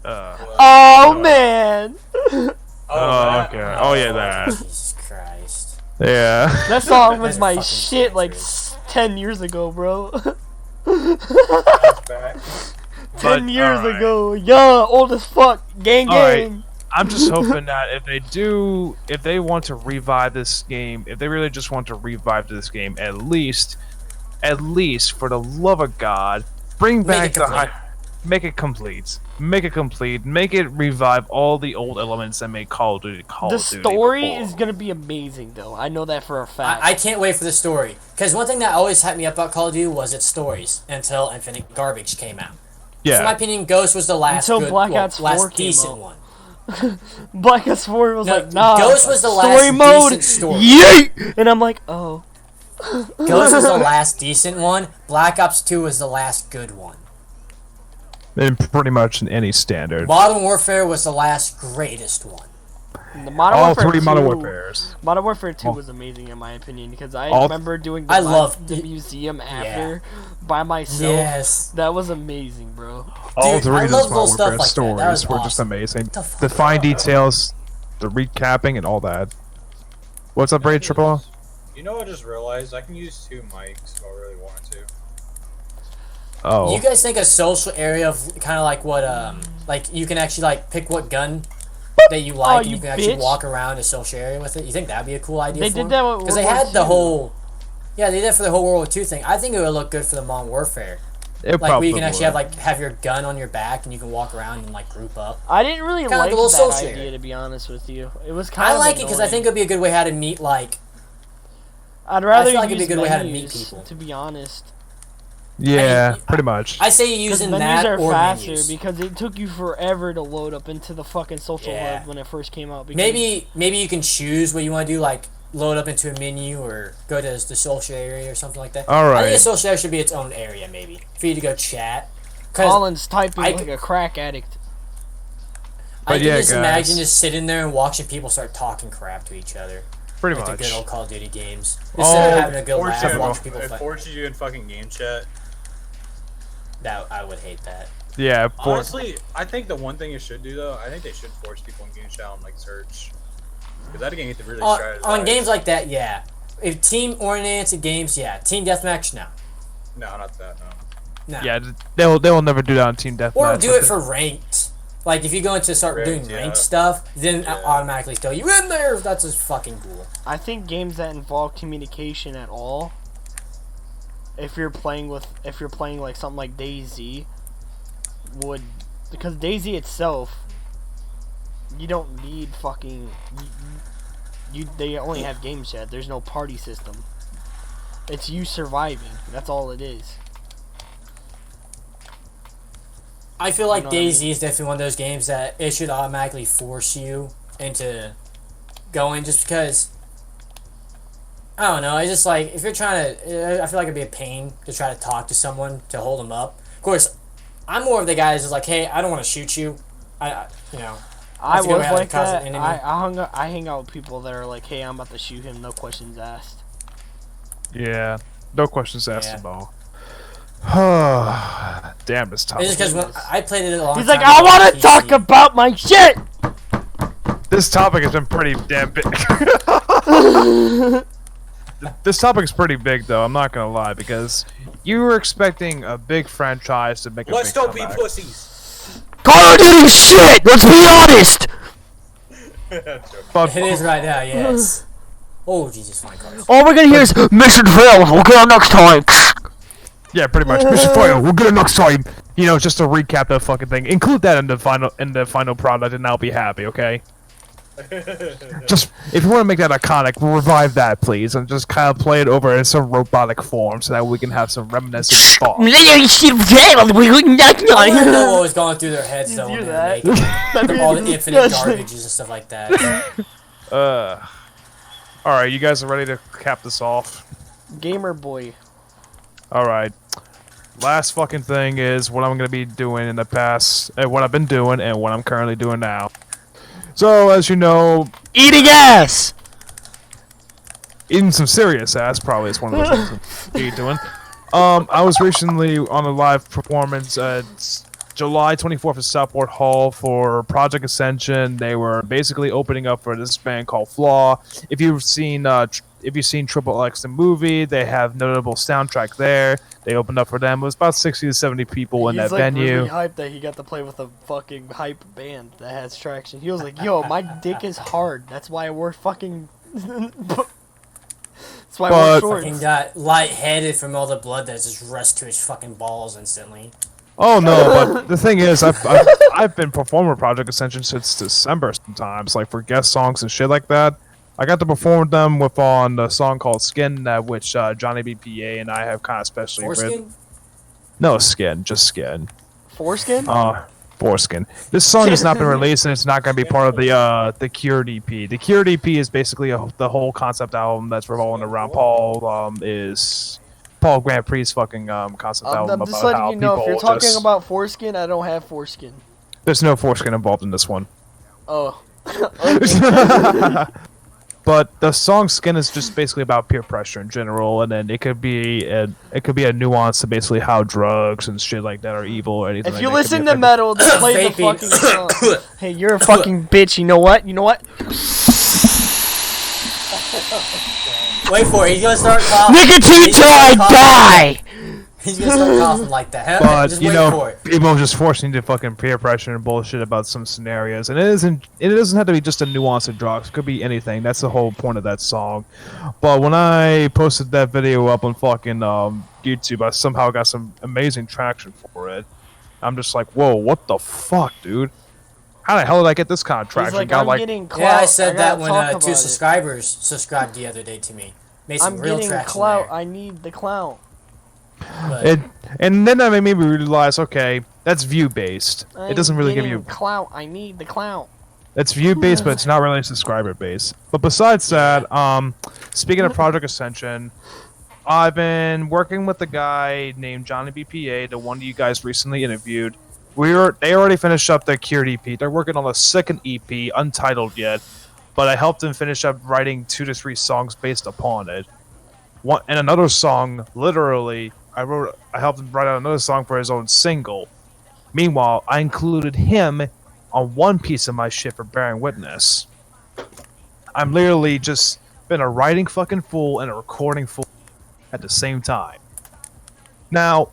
Oh man! Oh, okay. Oh yeah, that. Jesus Christ. Yeah. That song was That's my fucking shit like cancerous. 10 years ago, bro. Back. 10 years alright. ago. Yeah, old as fuck. Gang Alright. gang. I'm just hoping that if they want to revive this game, if they really just want to revive this game, at least for the love of God, bring back the complete. make it complete. Make it complete. Make it revive all the old elements that make Call of Duty Call The of Duty. story before. is gonna be amazing, though. I know that for a fact. I can't wait for the story. Because one thing that always hyped me up about Call of Duty was its stories until Infinite Garbage came out. Yeah. For my opinion, Ghost was the last Until good, Black Ops 4 last came decent out. one. Black Ops 4 was No, like, nah. Ghost was the story last mode. decent story. Yeet! And I'm like, oh. Ghost was the last decent one. Black Ops 2 was the last good one. In pretty much in any standard. Modern Warfare was the last greatest one. The Modern All Warfare three 2, Modern Warfares. Modern Warfare 2 Oh. was amazing in my opinion because I All- remember doing the, I loved the it. museum after by myself. Yes. That was amazing, bro. All Dude, three I of love those little Modern stuff Warfare like that. That stories was were just awesome. amazing. What the fuck? The fine details, the recapping, and all that. What's up, Braid Triple R? You know, I just realized I can use 2 mics if I really wanted to. Oh. You guys think a social area of kind of like what like you can actually like pick what gun that you like and you you can actually bitch. walk around a social area with it? You think that'd be a cool idea? They for did them? that with because they World War had the II. whole. Yeah, they did it for the whole World War II thing. I think it would look good for the Modern Warfare. It Like where probably you can actually would. have your gun on your back and you can walk around and like group up. I didn't really Kinda like like a little that social idea, area. to be honest with you. It was kind I of like it because I think it'd be a good way how to meet like. I'd rather feel like it'd be use a good way how to meet menus, people. to be honest. Yeah, I- pretty much. I say Because using menus that are or faster menus. because it took you forever to load up into the fucking social Yeah. hub when it first came out. Because Maybe you can choose what you want to do, like load up into a menu or go to the social area or something like that. All I think right. the social area should be its own area, maybe for you to go chat. Because Colin's typing I- like a crack addict. I can yeah, just guys. imagine just sitting there and watching people start talking crap to each other. Pretty Like much. the good old Call of Duty games. Just Oh, having a good laugh, Fortune, watching people it fight. forces you in fucking game chat. That I would hate that. Yeah, Honestly, I think the one thing it should do though, I think they should force people in game chat on like search, because that game to really strategize. On games like that, yeah. If team-oriented games, yeah. Team deathmatch, no. No, not that. No. No. yeah, they'll never do that on Team Deathmatch. Or do it for ranked. Like, if you're going to start Ranked, doing yeah. ranked stuff, then Yeah. automatically throw you in there. That's just fucking cool. I think games that involve communication at all, if you're playing like something like DayZ, would, because DayZ itself, you don't need fucking they only have game chat. There's no party system. It's you surviving. That's all it is. I feel like You know what I DayZ is definitely one of those games that it should automatically force you into going, just because, I don't know, it's just like, if you're trying to, I feel like it'd be a pain to try to talk to someone to hold them up. Of course, I'm more of the guy that's like, hey, I don't want to shoot you. You know. I That's a good was way to like cause an that. enemy. I hang out with people that are like, hey, I'm about to shoot him, no questions asked. Yeah, no questions asked Yeah. at all. Damn, this topic. It's just because I played it a long He's time like, I ago want on to talk PC. about my shit. This topic has been pretty damn big. This topic is pretty big, though. I'm not gonna lie, because you were expecting a big franchise to make a Let's big don't be comeback. pussies. Call of Duty shit. Let's be honest. But It is right now, yes. Oh, Jesus, fine cars. All we're gonna hear is mission failed. We'll get on next time. yeah, pretty much. Mission failed. We'll get it next time. You know, just to recap the fucking thing. Include that in the final product, and I'll be happy. Okay. Just if you want to make that iconic, revive that, please, and just kind of play it over in some robotic form, so that we can have some reminiscent thoughts. I don't know what was going through their heads, though, when they were making it. All the infinite garbages and stuff like that. All right, you guys are ready to cap this off. Gamer boy. All right. Last fucking thing is what I'm gonna be doing in the past, what I've been doing, and what I'm currently doing now. So, as you know, Eating ass. eating some serious ass probably is one of those things you're doing. I was recently on a live performance at July 24th at Southport Hall for Project Ascension. They were basically opening up for this band called Flaw. If you've seen Triple X the movie, they have notable soundtrack there. They opened up for them. It was about 60 to 70 people in He's that like venue. really hyped that he got to play with a fucking hype band that has traction. He was like, "Yo, my dick is hard. That's why I wore fucking." That's why I wore But- shorts. He got lightheaded from all the blood that just rushed to his fucking balls instantly. Oh no, but the thing is, I've been performing Project Ascension since December sometimes, like for guest songs and shit like that. I got to perform with them on a song called Skin, which Johnny BPA and I have kind of specially written. Foreskin? No, Skin, just Skin. Foreskin? Foreskin. This song has not been released, and it's not going to be part of the Cured EP. The Cured EP is basically the whole concept album that's revolving around Paul Grand Prix's fucking concept album I'm just about letting how you know, if people you're talking just... about foreskin, I don't have foreskin. There's no foreskin involved in this one. Oh. But the song "Skin" is just basically about peer pressure in general, and then it could be a nuance to basically how drugs and shit like that are evil or anything. If like you that. It could listen be to affected- metal, just play the Vaping. fucking song. Hey, you're a fucking bitch. You know what? You know what? Wait for it. He's gonna start coughing. Nicotine He's till gonna I start coughing. die! He's gonna start coughing like that. But Just you wait know, for it. people just forcing to fucking peer pressure and bullshit about some scenarios, and it doesn't have to be just a nuance of drugs. It could be anything. That's the whole point of that song. But when I posted that video up on fucking YouTube, I somehow got some amazing traction for it. I'm just like, whoa, what the fuck, dude? How the hell did I get this kind of He's traction? like, Got I'm like, getting clout. Yeah, I said that gotta when talk 2 about it. subscribers subscribed the other day to me. Made some I'm real getting traction clout. there. I need the clout. But and then that made me realize, okay, that's view based. It doesn't really give you. clout. I need the clout. It's view based, but it's not really subscriber based. But besides that, speaking of Project Ascension, I've been working with a guy named Johnny BPA, the one you guys recently interviewed. They already finished up their Cured EP. They're working on a second EP, untitled yet, but I helped them finish up writing 2 to 3 songs based upon it. And another song, literally, I helped him write out another song for his own single. Meanwhile, I included him on one piece of my shit for bearing witness. I'm literally just been a writing fucking fool and a recording fool at the same time. Now,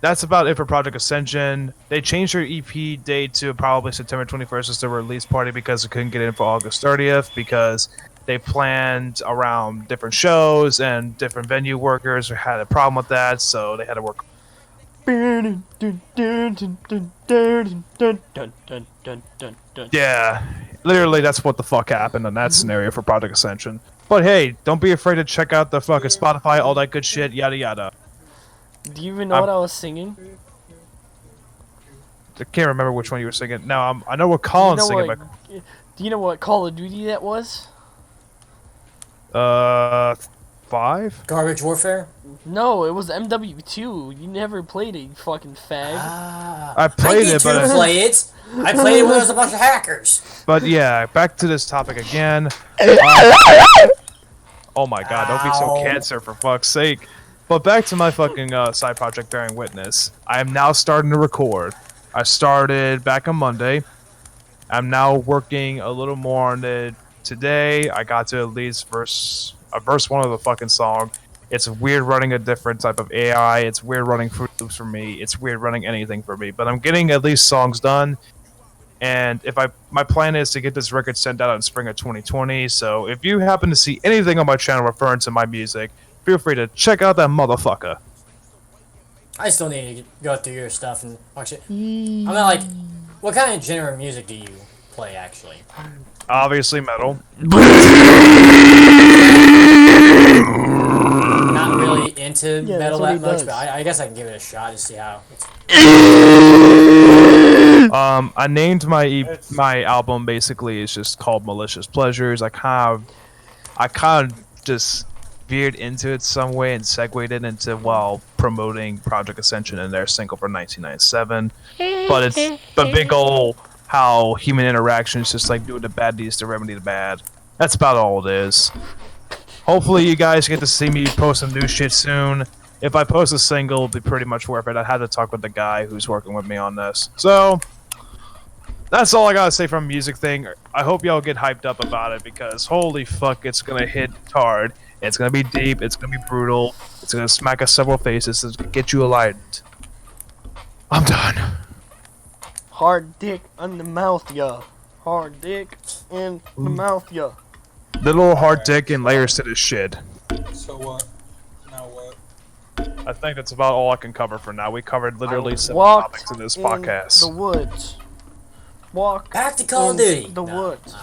that's about it for Project Ascension. They changed their EP date to probably September 21st as their release party because they couldn't get in for August 30th because they planned around different shows and different venue workers had a problem with that, so they had to work. Yeah, literally that's what the fuck happened in that scenario for Project Ascension. But hey, don't be afraid to check out the fucking Spotify, all that good shit, yada yada. Do you even know what I was singing? I can't remember which one you were singing. Now I know what Colin's singing. Do you know what Call of Duty that was? 5? Garbage Warfare? No, it was MW2. You never played it, you fucking fag. I played it, but play it. I played it when there was a bunch of hackers. But yeah, back to this topic again. Oh my god, don't be so cancer for fuck's sake. But back to my fucking side project bearing witness. I am now starting to record. I started back on Monday. I'm now working a little more on it today. I got to at least verse 1 of the fucking song. It's weird running a different type of AI. It's weird running Fruit Loops for me. It's weird running anything for me. But I'm getting at least songs done. And my plan is to get this record sent out in spring of 2020. So if you happen to see anything on my channel referring to my music, feel free to check out that motherfucker. I still need to go through your stuff and watch it. I'm not like, what kind of genre of music do you play actually? Obviously metal. Not really into Yeah, metal that's what that he much, does. but I guess I can give it a shot to see how it's... I named my album basically is just called Malicious Pleasures. I kind of just veered into it some way and segued it into while promoting Project Ascension and their single for 1997. But it's the big ol' how human interaction is just like doing the bad deeds to remedy the bad. That's about all it is. Hopefully you guys get to see me post some new shit soon. If I post a single, it'll be pretty much worth it. I had to talk with the guy who's working with me on this. So, that's all I gotta say from a music thing. I hope y'all get hyped up about it because holy fuck, it's gonna hit hard. It's gonna be deep, it's gonna be brutal, it's gonna smack us several faces, it's gonna get you enlightened. I'm done. Hard dick on the mouth, ya. Hard dick in the mouth, ya. Little hard dick and layers to this shit. So what? Now what? I think that's about all I can cover for now. We covered literally 7 Walked topics in this in podcast. the woods. Walk Back to Call of in Duty. the No, woods.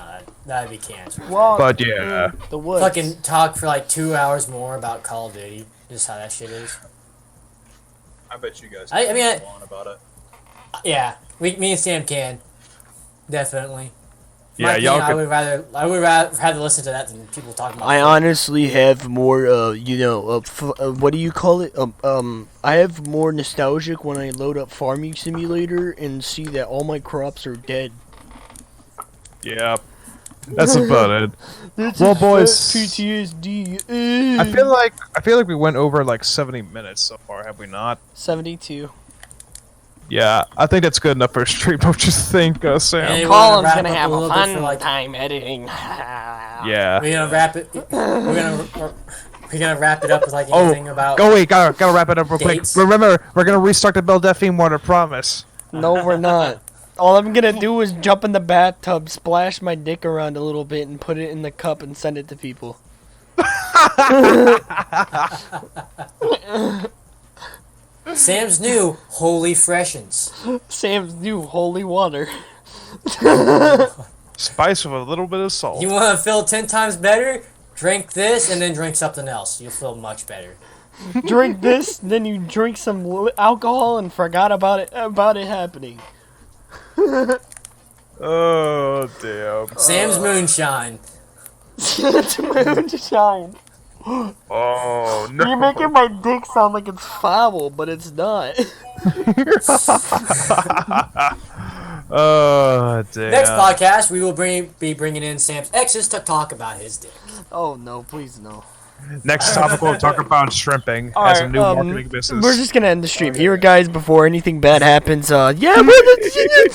that'd be cancer. Walk But yeah. in the woods. Fucking talk for like 2 hours more about Call of Duty. Just how that shit is. I bet you guys I mean, go on about it. Yeah, me and Sam can. Definitely. Yeah, My y'all opinion, could... I would rather listen to that than people talking about I it. honestly have more, what do you call it? I have more nostalgic when I load up Farming Simulator and see that all my crops are dead. Yeah. That's about it. That's Well, a boys, PTSD. I feel like we went over like 70 minutes so far, have we not? 72. Yeah, I think that's good enough for a stream. Don't you think, Sam? Hey, we're Colin's wrap gonna up have a little bit fun for, like, time editing. Yeah. We're gonna wrap it. We're gonna wrap it up with like anything about. Go wait, gotta wrap it up real quick. Dates? Remember, we're gonna restart the Bill Delphine water, promise. No, we're not. All I'm gonna do is jump in the bathtub, splash my dick around a little bit, and put it in the cup and send it to people. Sam's new Holy Freshens. Sam's new holy water. Spice with a little bit of salt. You want to feel 10 times better? Drink this and then drink something else. You'll feel much better. Drink this, then you drink some alcohol and forgot about it happening. Oh damn. Sam's moonshine. It's moonshine. Oh no! You're making my dick sound like it's foul, but it's not. Oh damn! Next podcast, we will be bringing in Sam's exes to talk about his dick. Oh no, please no. Next topic we'll talk about shrimping as a new marketing business. We're just gonna end the stream here, guys. Before anything bad happens, yeah, we're